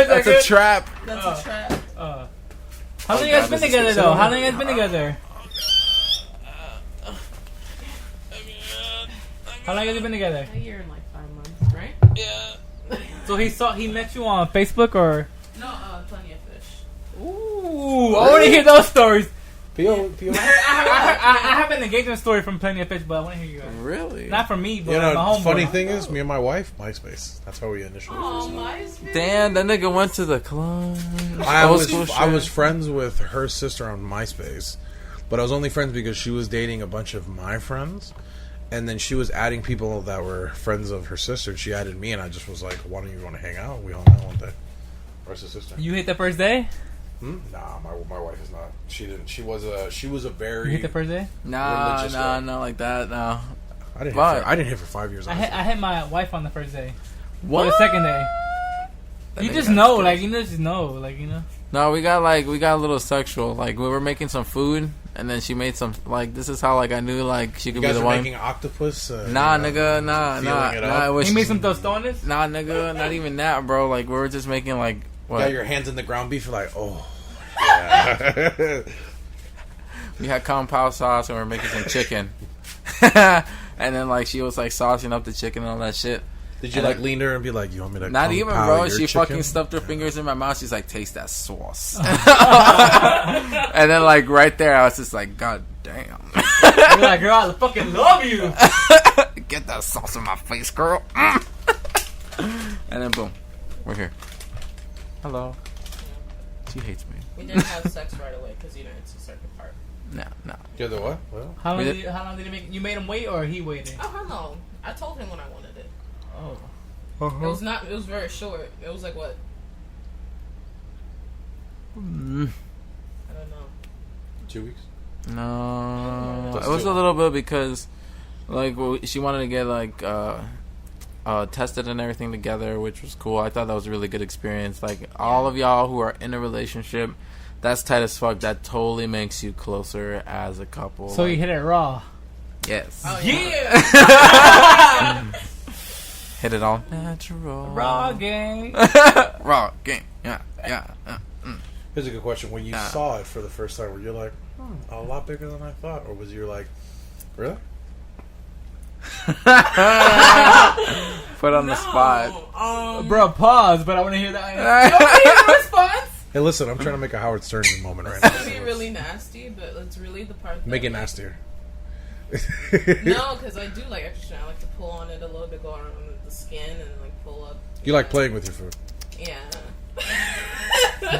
That's a That's trap. That's a trap. How long you guys been together though? How long you guys been together? How long you guys been together? A year and like 5 months, right? So he met you on Facebook or? No, plenty of fish. Ooh, I want to hear those stories. P.O. I have an engagement story from Plenty of Fish, but I want to hear you guys. Really? Not from me, but You know, my homeboy. funny thing is, me and my wife, MySpace. That's how we initially Oh, first met. MySpace. Damn, that nigga went to the club. I Old was school I shit. was friends with her sister on MySpace, but I was only friends because she was dating a bunch of my friends, and then she was adding people that were friends of her sister. She added me, and I just was like, "Why don't you want to hang out?" We hung out one day. Where's the sister? You hit the first day? Nah, my wife is not. She didn't. She was a very. You hit the first day? Nah, religious girl. not like that. No. I didn't. Why? I didn't hit for 5 years. I hit my wife on the first day. What? Or the second day. That You nigga just got know, scared. like you just know, like you know. No, we got a little sexual. Like we were making some food, and then she made some. Like this is how like I knew like she You could be guys the are one. making octopus. Nah, nigga, nah. feeling it It out? was, He made some tostones. Nah, nigga, not even that, bro. Like we were just making like what? Got your hands in the ground beef. You're like, oh. Yeah. We had compound sauce and we were making some chicken. And then like she was like saucing up the chicken and all that shit. Did you like lean her and be like, "You want me to?" Not even, compound bro. your She chicken? fucking stuffed her fingers in my mouth. She's like, taste that sauce. And then like right there, I was just like, God damn. You're like, girl, I fucking love you. Get that sauce in my face, girl. And then boom, we're here. Hello. She hates me. We didn't have sex right away because it's a certain part. No. You're the what? Well, How long We did did- you, how long did he make? You made him wait, or he waited? Oh hell no! I told him when I wanted it. Oh, It was not. It was very short. It was like what? I don't know. 2 weeks. No. That's It was too a little bit because like she wanted to get like tested and everything together, which was cool. I thought that was a really good experience. Like all of y'all who are in a relationship, that's tight as fuck. That totally makes you closer as a couple. so like, you hit it raw. yes. Oh yeah. Hit it all natural. Raw game. Raw game. Yeah. Here's a good question. When you saw it for the first time, were you like, a lot bigger than I thought? Or was you like, really? Put on the spot. Bro, pause, but I want to hear that. You want to hear the response? Hey, listen, I'm trying to make a Howard Stern moment right It's now. gonna be really nasty, but it's really the part that Make it nastier. No, because I do like extra. I like to pull on it a little bit, go around the skin, and like pull up. You like playing with your food. Yeah.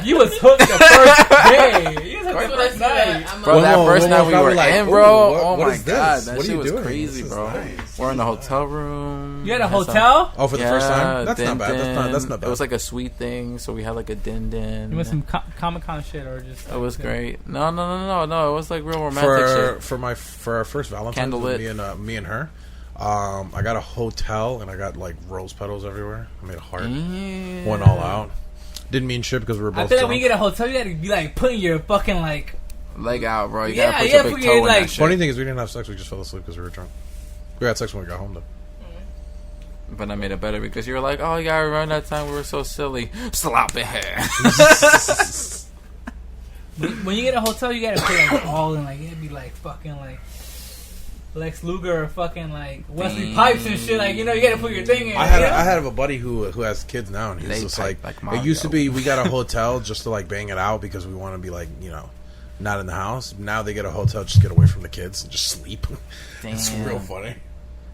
You was hooked the first day. You was hooked the That's what I first do. night. Bro, that first night we were like, in, ooh, bro. what My is god, this? that What are shit you was doing? crazy, This is bro. nice. We're in the hotel room. You had a Had some- hotel? Oh, for the first time? That's din not bad. That's not bad. It was like a sweet thing, so we had like a din. You went some Comic-Con shit or just... It was great. No. It was like real romantic shit. For our first Valentine's with me and her. I got a hotel and I got like rose petals everywhere. I made a heart. Yeah. Went all out. Didn't mean shit because we were both I feel like drunk. when you get a hotel, you gotta be like putting your fucking like... Leg out, bro. You Yeah, gotta put yeah, your put big your, toe in like- that shit. Funny thing is we didn't have sex. We just fell asleep because we were drunk. We had sex when we got home though. But I made it better because you were like, oh, yeah, I remember that time we were so silly. Sloppy hair. When you get a hotel, you gotta put like all in. Like, it'd be like fucking like... Lex Luger or fucking like Wesley Pipes and shit. Like, you know, you gotta put your thing in. I had a buddy who has kids now, and he's They just type like like it used to Mario. be. We got a hotel just to like bang it out because we want to be like, you know, not in the house. Now they get a hotel just to get away from the kids and just sleep. It's Damn. real funny.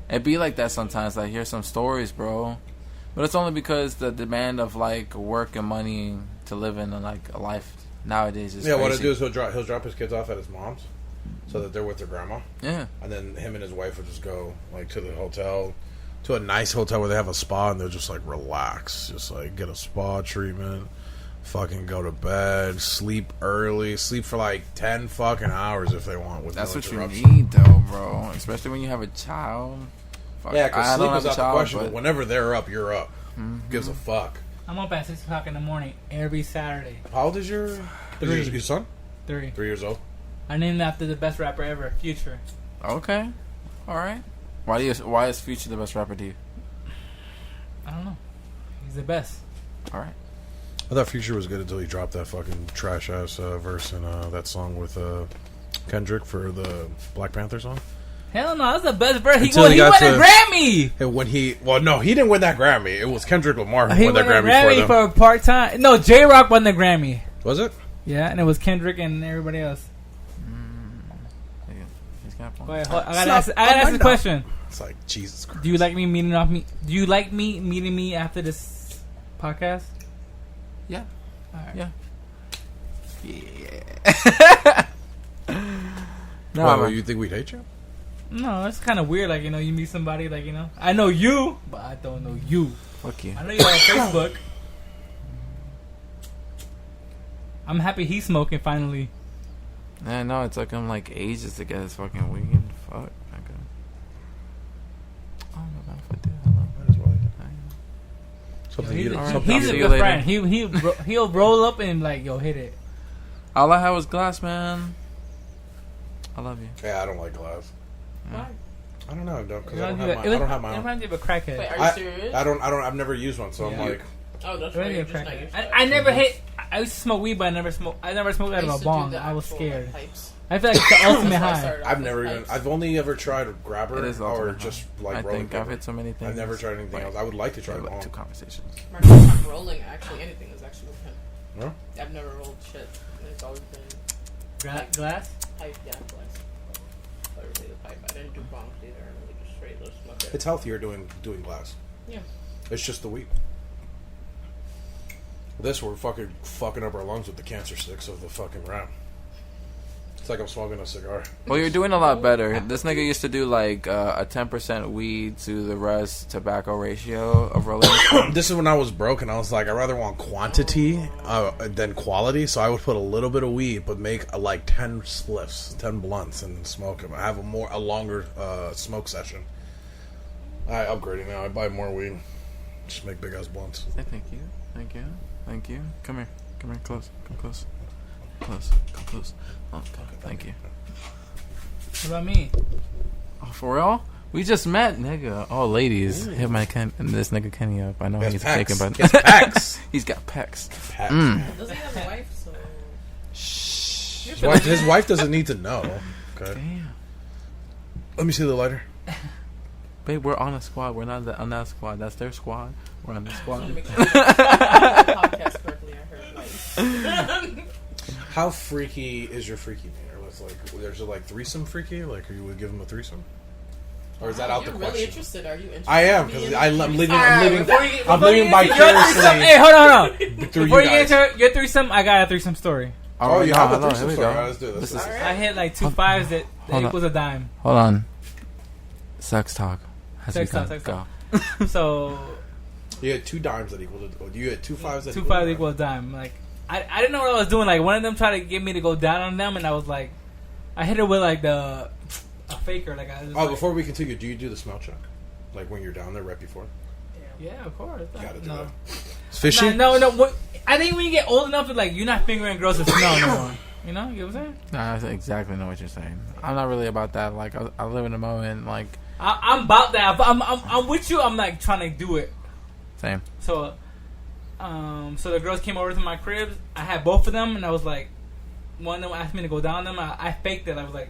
It be like that sometimes. I hear some stories, bro. But it's only because the demand of like work and money to live in like a life nowadays is Yeah, what crazy. I do is he'll drop his kids off at his mom's so that they're with their grandma, Yeah. and then him and his wife will just go like to the hotel, to a nice hotel where they have a spa, and they'll just like relax, just like get a spa treatment, fucking go to bed, sleep early, sleep for like 10 fucking hours if they want with That's no what you interruption. need, though, bro. Especially when you have a child. Fuck, Yeah, because I sleep don't is have out a the child, question, but but whenever they're up, you're up. Gives a fuck. I'm up at 6 o'clock in the morning every Saturday. How old is your 3. your son? 3. 3 years old. I named him after the best rapper ever, Future. okay, all right. Why is Future the best rapper to you? I don't know. He's the best. All right. I thought Future was good until he dropped that fucking trash ass verse in that song with Kendrick for the Black Panther song. Hell no, that's the best verse. He Until won he a got Grammy. And when he didn't win that Grammy. It was Kendrick Lamar who He won won that a Grammy for Grammy them. for a part-time. No, J-Rock won the Grammy. Was it? Yeah, and it was Kendrick and everybody else. He's got a point. Go ahead, I gotta ask the question. It's like Jesus Christ. Do you like me Do you like me meeting me after this podcast? Yeah. All right. Yeah. Yeah. No, Why, man. you think we'd hate you? No, it's kind of weird. Like, you know, you meet somebody, like, you know, I know you, but I don't know you. Fuck you. I know you're on Facebook. I'm happy he's smoking finally. I know it took him like ages to get his fucking weed. Fuck. Okay. I don't know about if I do. Hello. Might as well. Yo, Something you Alright, something he's see a you good later. friend. He'll roll up and like, yo, hit it. All I had was glass, man. I love you. Yeah, I don't like glass. Why? I don't know. I don't, 'cause It I don't have my It own. reminds you of a crackhead. Wait, are you I serious? I've never used one, so Yeah. I'm like, Oh, that's It right. reminds me You're of a just not crackhead. used to it. I never hit. I used to smoke weed, but I never smoked out I of used a to do bong. the I was actual, scared. like, pipes. I feel like it's the ultimate That's why I high. started off I've with never even. pipes. I've only ever tried a grabber It is or ultimate just high. like I rolling think I've paper. hit so many things. I've never tried anything Wait. else. I would like to try Like them all. 2 conversations. My first time rolling actually anything is actually with him. No? I've never rolled shit. It's always been Glass? pipe, yeah, glass. Literally the pipe. I didn't do bongs either. I really just straight little smoke it. It's healthier doing glass. Yeah. It's just the weed. This we're fucking up our lungs with the cancer sticks of the fucking wrap. It's like I'm smoking a cigar. Well, you're doing a lot better. This nigga used to do like a 10% weed to the rest tobacco ratio of rolling. This is when I was broke, and I was like, I rather want quantity than quality. So I would put a little bit of weed, but make like 10 spliffs, 10 blunts, and smoke them. I have a longer smoke session. I upgrading now. I buy more weed. Just make big ass blunts. Hey, thank you. Thank you. Thank you. Come here. Come here. Close. Come close. Close. Come close. Oh, okay. Thank you. What about me? Oh, for real? We just met, nigga. Oh, ladies, hit this nigga Kenny up. I know He has he's pecs. taking, but He has pecs. he's got pecs. Does he have a wife? So Shh. His wife doesn't need to know. Okay. Damn. Let me see the lighter. Babe, we're on a squad. We're not on that squad. That's their squad. We're on the squad. make sure I podcast correctly. I heard like. How freaky is your freaky meter? Let's there's a threesome freaky. Like, are you would give him a threesome? Or is that out the You're question? really interested? Are you interested? I am in because being I'm in living. a I'm threesome? living. I'm living vicariously. Hey, hold on. through Before you you get guys. into your threesome, I got a threesome story. Oh, you have a hold on, threesome here we story. go. All right, let's do this. This is- I hit like 2 5s that Hold on. equals a dime. Hold on. Sex talk. Has Sex begun. talk, sex Go. talk. So You had 2 dimes that equal to. You had 2 5s that 2 equal 5s to equal a dime. Like I didn't know what I was doing. Like one of them tried to get me to go down on them, and I was like, I hit it with like a faker. Like I was Oh, before we continue, do you do the smell check? Like when you're down there right before? yeah, of course. You gotta do no. that. It's fishy? No. I think when you get old enough, it's like you're not fingering girls to smell no more. You know what I'm saying? Nah, I exactly know what you're saying. I'm not really about that. Like, I live in the moment. Like, I'm about that. I'm with you. I'm like trying to do it. same. So, so the girls came over to my crib. I had both of them, and I was like, one of them asked me to go down them. I faked it. I was like,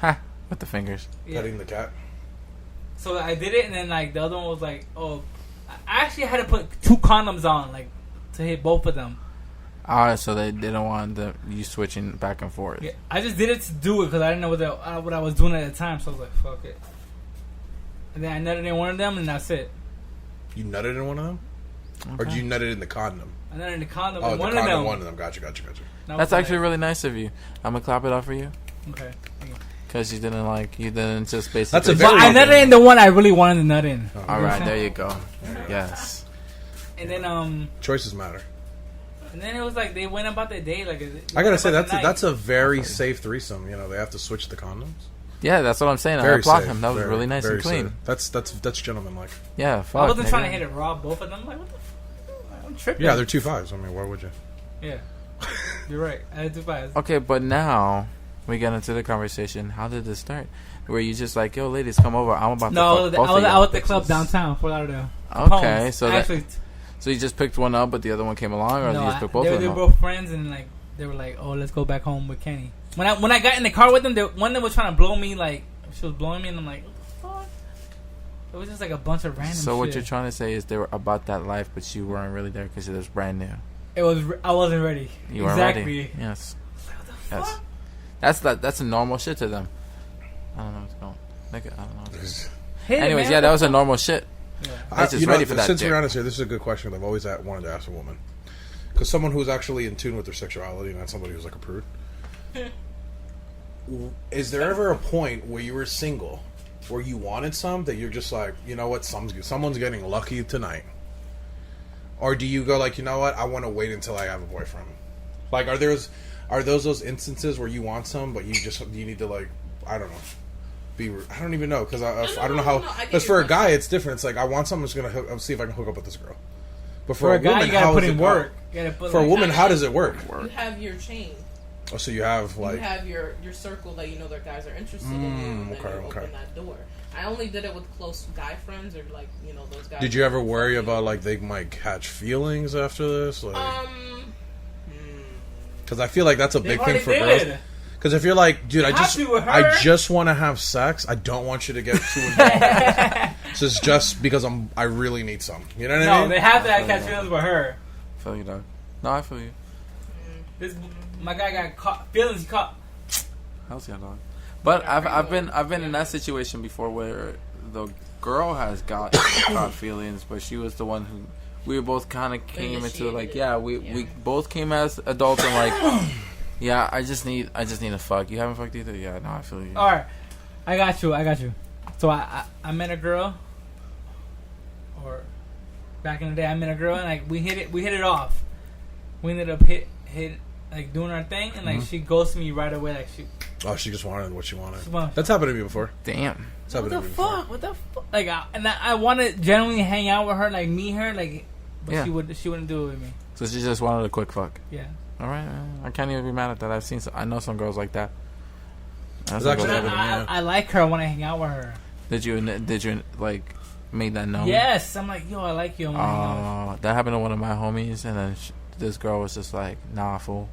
Ha! With the fingers. yeah. Petting the cat? So I did it, and then like the other one was like, oh, I actually had to put 2 condoms on, like, to hit both of them. Alright, so they didn't want you switching back and forth. Yeah, I just did it to do it because I didn't know what I was doing at the time. So I was like, fuck it. And then I nutted in one of them, and that's it. You nutted in one of them? Or did you nut it in the condom? I nutted in the condom. Oh, in the one condom, of them. one of them. Gotcha. That That's was actually like- really nice of you. I'm gonna clap it off for you. Okay. Thank you. Because you didn't just basically. That's a But very I nutted in the one I really wanted to nut in. Alright, there you go. Yes. And then Choices matter. and then it was like they went about their day. Like I gotta say, about the that's night. a very safe threesome. You know, they have to switch the condoms. Yeah, that's what I'm saying. I Very applaud safe. him. That was Very, really nice very and clean. safe. That's gentlemanlike. Yeah, fuck. I wasn't nigga. trying to hit it raw, both of them. I'm like, what the fuck? I'm tripping. Yeah, they're 2 5s. I mean, why would you? Yeah. You're right. I had 2 5s. Okay, but now we get into the conversation. How did this start? Were you just like, yo, ladies, come over. I'm about No, to fuck both I was of y'all out at the club bitches." downtown, Fort Lauderdale. Okay, Homes. so actually, so you just picked one up, but the other one came along, or no, you just picked both they of were them? both friends, and like they were like, "Oh, let's go back home with Kenny." When I got in the car with them, one of them was trying to blow me. Like she was blowing me, and I'm like, "What the fuck?" It was just like a bunch of random. So what shit. you're trying to say is they were about that life, but you weren't really there because it was brand new. It was. I wasn't ready. You weren't exactly. ready. Yes. What the Yes. fuck? That's a normal shit to them. I don't know what's going. Nigga, I don't know. Hit it, Anyways, man. yeah, that was a normal shit. Yeah. They're just ready for that Since dick. we're honest here, this is a good question that I've always wanted to ask a woman. Because someone who's actually in tune with their sexuality, not somebody who's like a prude. Is there ever a point where you were single, where you wanted some, that you're just like, you know what, someone's getting lucky tonight? Or do you go like, you know what, I want to wait until I have a boyfriend? Like, are those instances where you want some, but you need to, like, I don't know, I don't even know, because I don't know how. Because for a guy, it's different. It's like, I want something, I'm just gonna see if I can hook up with this girl. But For a guy, woman, you gotta how put is in it- work. You gotta put For a like- woman, how does it work? You have your chain. Oh, so you have You like, have your circle that you know that guys are interested in you, and then okay, you open that door. I only did it with close guy friends or like those guys. did you ever worry about like they might catch feelings after this? Like, because I feel like that's a They big thing already for did. girls. Because if you're like, dude, You have to with her. I just want to have sex. I don't want you to get too involved. So it's just because I really need some. You know what I No, mean? they have to have catch feelings with her. Feel you, dog. No, I feel you. My guy got caught. Feelings caught. How's your dog? But I've been in that situation before where the girl has got feelings, but she was the one who we both kind of came into like we both came as adults and like yeah I just need a fuck. You haven't fucked either? Yeah, no, I feel you. All right, I got you. So I met a girl, or back in the day I met a girl and like we hit it off. We ended up hit like doing our thing and like she ghosted me right away. Like she just wanted what she wanted. She wanted- That's happened to me before. Damn. It's what happened the to me before. fuck? What the fuck? Like I want to genuinely hang out with her, like meet her, like, but Yeah. she wouldn't do it with me. So she just wanted a quick fuck. Yeah. All right, I can't even be mad at that. I know some girls like that. That's It's actually like, happening. I like her. I want to hang out with her. did you like make that known? Yes, I'm like, yo, I like you. I want to hang out with That happened to one of my homies, and then this girl was just like, nah, fool.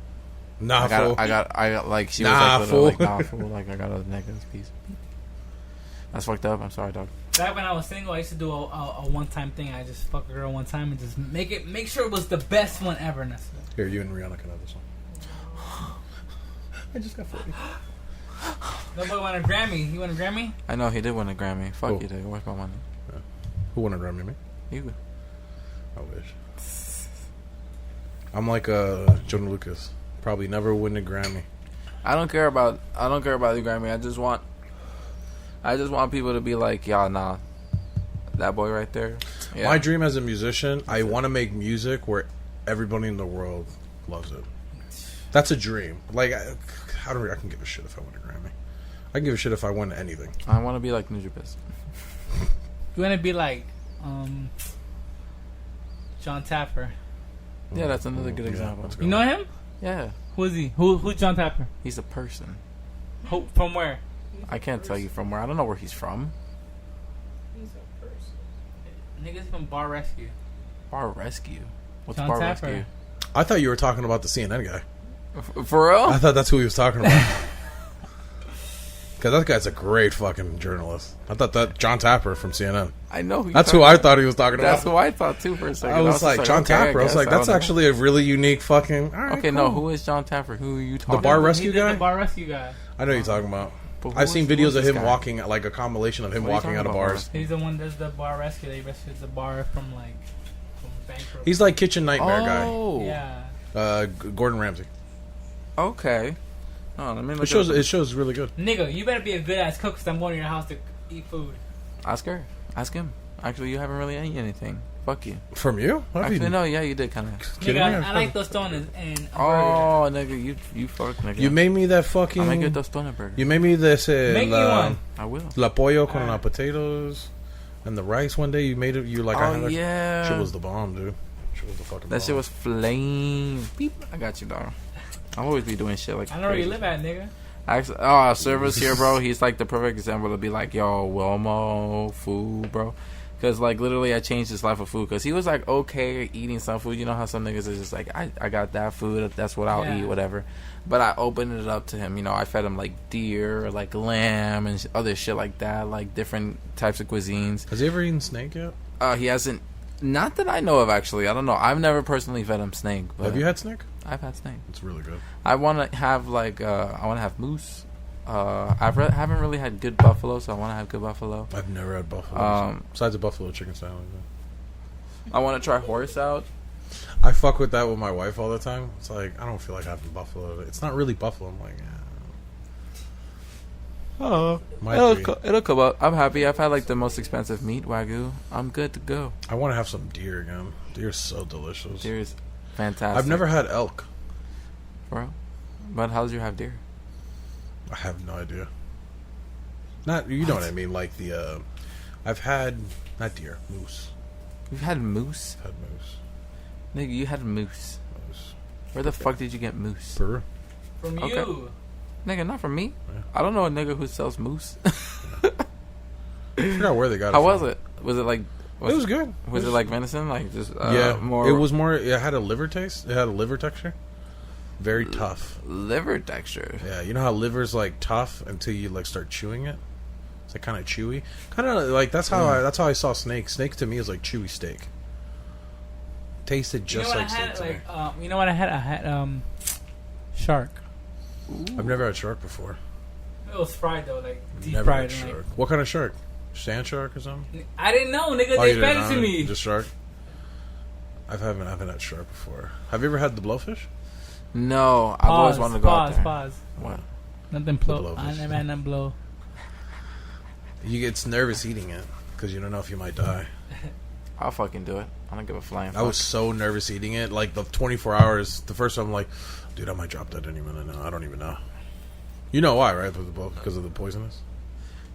Nah, fool. I got like she Nah, was like, fool. like, nah, fool. Like I got a negative piece. That's fucked up. I'm sorry, dog. Back when I was single, I used to do a one-time thing. I just fuck a girl one time and just make sure it was the best one ever. And that's it. Here, you and Rihanna can have this one. I just got 40. Nobody won a Grammy. You won a Grammy? I know he did win a Grammy. Fuck Cool. you, dude. Where's my money? Who won a Grammy? Me? You. I wish. I'm like Jordan Lucas. Probably never win a Grammy. I don't care about the Grammy. I just want people to be like, y'all, nah, that boy right there. Yeah. My dream as a musician, I want to make music where everybody in the world loves it. That's a dream. Like, I can give a shit if I win a Grammy. I can give a shit if I win anything. I want to be like Nujabes. You want to be like John Tapper. Yeah, that's another good Yeah, example. that's You know him? Yeah, Who is he? Who's John Tapper? he's a person. From where? I can't tell you from where. I don't know where he's from. He's a person. Niggas from Bar Rescue. Bar Rescue. What's John Bar Tapper. Rescue? I thought you were talking about the CNN guy. For real? I thought that's who he was talking about. Because that guy's a great fucking journalist. I thought that John Tapper from CNN. I know. Who That's who I thought he was talking That's about. who I thought too for a second. I was like, just John okay, Tapper. I was guess. like, that's don't know. actually a really unique fucking. All right, Okay, cool. no. Who is John Tapper? Who are you talking? Bar about? Rescue He did guy? The Bar Rescue guy. I know who you're talking about. But who I've seen is- who videos is of this him guy? walking, like a compilation of him What are you walking out of talking about, bars. He's the one that does the Bar Rescue. They rescued the bar from bankruptcy. He's like Kitchen Nightmare Oh, Yeah. guy. Gordon Ramsay. Okay. Oh, let me look. It shows really good. Nigga, you better be a good ass cook because I'm going to your house to eat food. Ask her. Ask him. Actually, you haven't really eaten anything. Fuck you. From you? Actually, no. Yeah, you did kind of. Kidding Nigga, me? I like tostones and a burger. Oh, nigga, you fuck, nigga. You made me that fucking. I make a tostone burger. You made me this. Make me one. I will. La pollo con la Alright. potatoes and the rice one day. You made it. You like. I had Oh a, yeah. Shit was the bomb, dude. Shit was the fucking That bomb. shit was flame. Beep. I got you, dog. I'll always be doing shit like. I know where you crazy. live at, nigga. Actually, our service here, bro. He's like the perfect example to be like, yo, Wilmo, food, bro. Because like literally, I changed his life of food. Because he was like okay eating some food. You know how some niggas is just like, I got that food. That's what I'll Yeah. eat, whatever. But I opened it up to him. You know, I fed him like deer, like lamb, and other shit like that. Like different types of cuisines. Has he ever eaten snake yet? He hasn't. Not that I know of, actually. I don't know. I've never personally fed him snake. But Have you had snake? I've had snake. It's really good. I want to have like I want to have moose. Haven't really had good buffalo, so I want to have good buffalo. I've never had buffalo. Besides a buffalo chicken sandwich. I want to try horse out. I fuck with that with my wife all the time. It's like, I don't feel like having buffalo. It's not really buffalo. I'm like, Oh, Might be. it'll come up. I'm happy. I've had like the most expensive meat, Wagyu. I'm good to go. I want to have some deer again. Deer's so delicious. Deer is fantastic. I've never had elk. bro. But how did you have deer? I have no idea. Not, you know what I mean? Like the, I've had, not deer, moose. You've had moose? I've had moose. Nigga, you had moose. Moose. Where the fuck did you get moose? Peru. From Okay. you. Nigga, not from me. Yeah. I don't know a nigga who sells moose. I forgot where they got it How from. was it? Was it like... It was good. Was it like venison? Like just yeah, more... it was more. It had a liver taste. It had a liver texture. Very tough. liver texture. Yeah, you know how liver's like tough until you like start chewing it. It's like kind of chewy. Kind of like that's how I saw snake. Snake to me is like chewy steak. Tasted You know just what like I steak had? to me. Like, you know what I had? I had shark. I've never had shark before. It was fried though, like deep Never fried. had and, shark. What kind of shark? Sand shark or something? like, I didn't know, nigga. Oh, They you fed didn't it to know? me. Just shark. I haven't had shark before. Have you ever had the blowfish? No, I've always wanted to go out there. Pause. What? Nothing blow. blowfish. I never had nothing blow. You get nervous eating it because you don't know if you might die. I'll fucking do it. I don't give a flying fuck. I was so nervous eating it. Like the 24 hours, the first time I'm like, dude, I might drop dead any minute now. I don't even know. You know why, right? Because of the poisonous.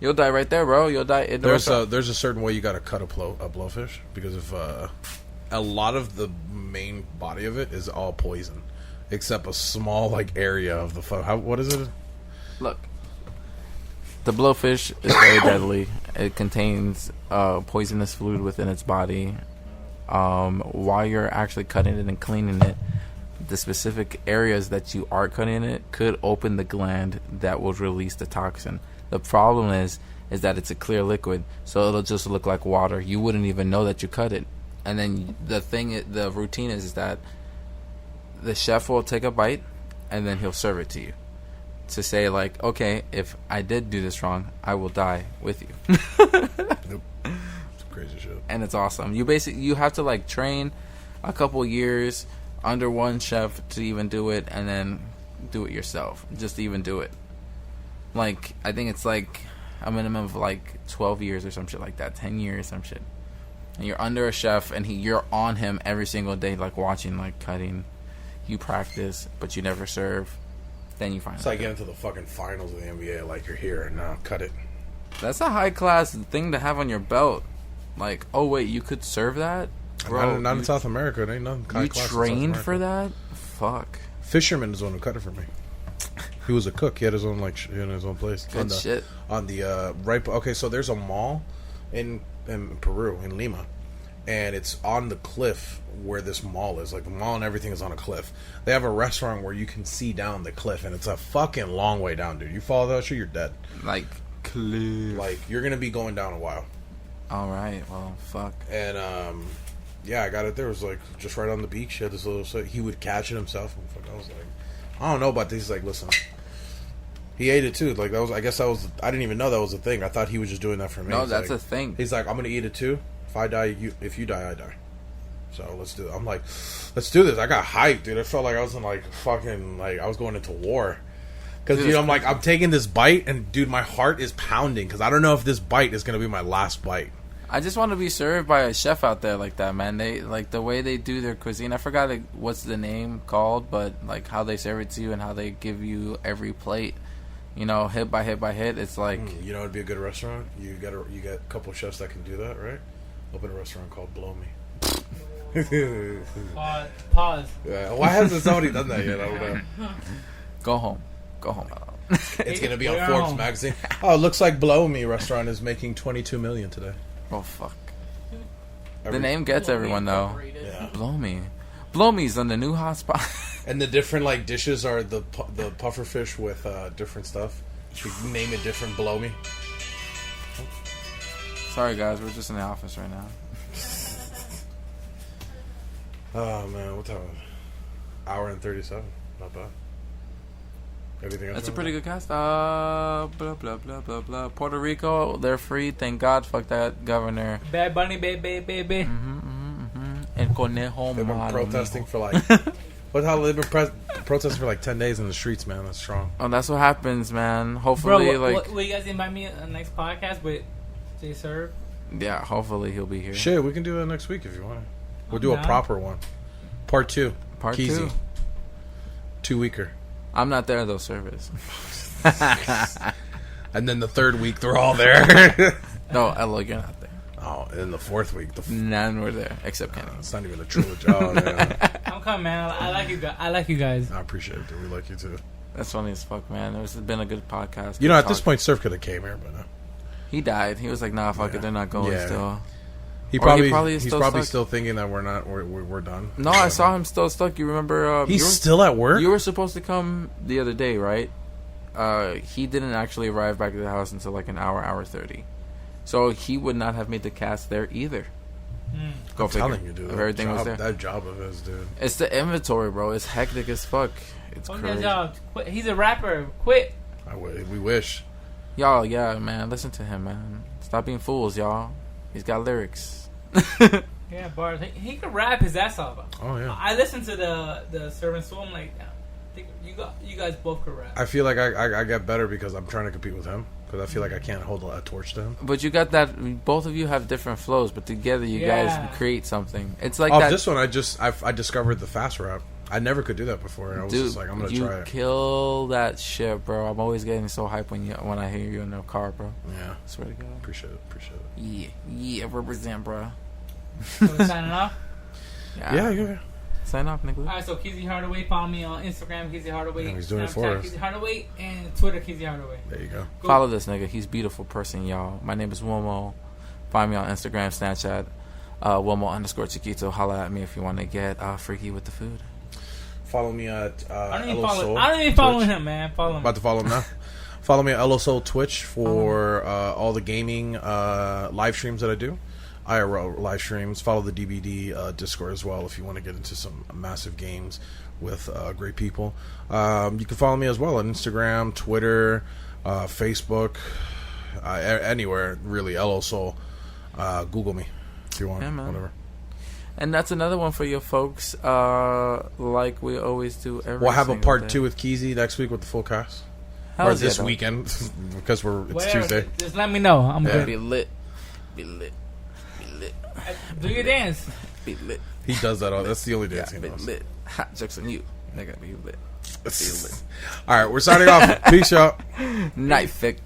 You'll die right there, bro. You'll die in the restaurant. There's a certain way you got to cut a blowfish because of a lot of the main body of it is all poison, except a small like area of the what is it? Look, The blowfish is very deadly. It contains poisonous fluid within its body. While you're actually cutting it and cleaning it, the specific areas that you are cutting it could open the gland that will release the toxin. The problem is that it's a clear liquid, so it'll just look like water. You wouldn't even know that you cut it. And then the routine is that the chef will take a bite, and then he'll serve it to you to say like, okay, if I did do this wrong, I will die with you. Nope. It's crazy shit. And it's awesome. You have to like train a couple years under one chef to even do it, and then do it yourself just to even do it. Like, I think it's like a minimum of like 12 years or some shit like that, 10 years, some shit. And you're under a chef, and you're on him every single day, like watching, like cutting. You practice, but you never serve. Then you find it's like getting to the fucking finals of the NBA, like you're here and now cut it. That's a high class thing to have on your belt. Like, oh wait, you could serve that, bro? Not in South America. There ain't nothing high You class in South trained America. for that? Fuck. Fisherman is the one who cut it for me. He was a cook. He had his own his own place. Good shit. On the right. Okay, so there's a mall in Peru, in Lima, and it's on the cliff where this mall is. Like, the mall and everything is on a cliff. They have a restaurant where you can see down the cliff, and it's a fucking long way down, dude. You follow that shit, you're dead. Like, cliff. Like, you're gonna be going down a while. All right. Well, fuck. And yeah, I got it there. It was like just right on the beach. He had this little. So he would catch it himself. And I was like, I don't know about this. He's like, listen. He ate it too. Like, that was. I guess that was. I didn't even know that was a thing. I thought he was just doing that for me. No, He's that's like, a thing. He's like, I'm gonna eat it too. If I die, if you die, I die. So let's do it. I'm like, let's do this. I got hyped, dude. I felt like I was in like fucking like I was going into war. Because, I'm like, I'm taking this bite, and dude, my heart is pounding because I don't know if this bite is gonna be my last bite. I just want to be served by a chef out there like that, man. They like the way they do their cuisine. I forgot like, what's the name called, but like how they serve it to you and how they give you every plate. You know, hit by hit by hit. It's like, you know, it'd be a good restaurant. You got a couple chefs that can do that, right? Open a restaurant called Blow Me. Pause. Yeah, why hasn't somebody done that yet? I don't know. go home. It's gonna be on Forbes magazine. Oh, it looks like Blow Me restaurant is making $22 million today. Oh fuck. The name gets everyone though. Yeah. Blow Me's on the new hot spot. And the different like dishes are the puffer fish with different stuff. You can name it different. Blow Me. Sorry guys, we're just in the office right now. Oh man, what time is it? Hour and 37. Not bad. Everything else? That's a pretty good cast. Blah blah blah blah blah. Puerto Rico, they're free. Thank God. Fuck that governor. Bad Bunny, baby. El conejo. They've been malo, protesting mijo. for like. They've been protesting for like 10 days in the streets, man. That's strong. Oh, that's what happens, man. Hopefully, Bro, will you guys invite me on the next podcast with J Serve? yeah. Hopefully, he'll be here. Shit, we can do that next week if you want. We'll do down. a proper one. Part 2. Part Keezy. 2. 2-weeker. I'm not there though. Service. And then the 3rd week, they're all there. No, Ella, you're not there. Oh, and then the 4th week, None were there except Kenny. it's not even a trilogy. Oh, yeah. I'm coming, man. I like you guys. I like you guys. I appreciate it, dude. We like you too. That's funny as fuck, man. It's been a good podcast. You know, Good at this talk. point, Surf could have came here, but no. He died. He was like, nah, fuck it. They're not going Yeah. still. He's Or probably is he's still probably stuck. still thinking that we're done. No, I saw him still stuck. You remember? He's you were, still at work. You were supposed to come the other day, right? He didn't actually arrive back at the house until like an hour 30. So he would not have made the cast there either. Go I'm figure. telling you, dude. If everything was there. That job of his, dude. It's the inventory, bro. It's hectic as fuck. It's Fuck crazy. that job. Quit. He's a rapper. Quit. We wish. Y'all, yeah, man. Listen to him, man. Stop being fools, y'all. He's got lyrics. Yeah, bars. He could rap his ass off. Oh yeah. I listened to the Servant Soul. I'm like, I think you guys both could rap. I feel like I get better because I'm trying to compete with him. Because I feel like I can't hold a torch to him. But you got that. Both of you have different flows, but together you Yeah. guys create something. It's like Off that. this one, I discovered the fast rap. I never could do that before. And I was Dude, just like, I'm gonna you try it. kill that shit, bro. I'm always getting so hyped when I hear you in the car, bro. Yeah, Swear to God. appreciate it. Yeah, represent, bro. So we're signing off. Yeah. Sign off, nigga. All right, so Keezy Hardaway. Follow me on Instagram, Keezy Hardaway. Yeah, he's doing it for us. Keezy Hardaway, and Twitter, Keezy Hardaway. There you go. Follow this nigga. He's a beautiful person, y'all. My name is Womo. Find me on Instagram, Snapchat, Womo_Chiquito. Holla at me if you want to get freaky with the food. Follow me at I don't even Soul follow Twitch. him, man. Follow him. About to follow him now. Follow me at LO Soul Twitch for all the gaming live streams that I do. IRL live streams. Follow the DBD Discord as well if you want to get into some massive games with great people. You can follow me as well on Instagram, Twitter, Facebook, anywhere really. LO Soul. Google me if you want. Yeah, man. Whatever. And that's another one for your folks. Like we always do every We'll have a single part day. 2 with Keezy next week with the full cast. Or How's this that, though? weekend because it's Whatever, Tuesday. Just let me know. I'm Yeah. good. Be lit. Be lit. Be lit. Do your dance. Be lit. He does that all. That's the only dance he Be knows. lit. Hot jokes on you. Nigga, be lit. Be lit. All right, we're signing off. Peace, y'all. Night, Vic.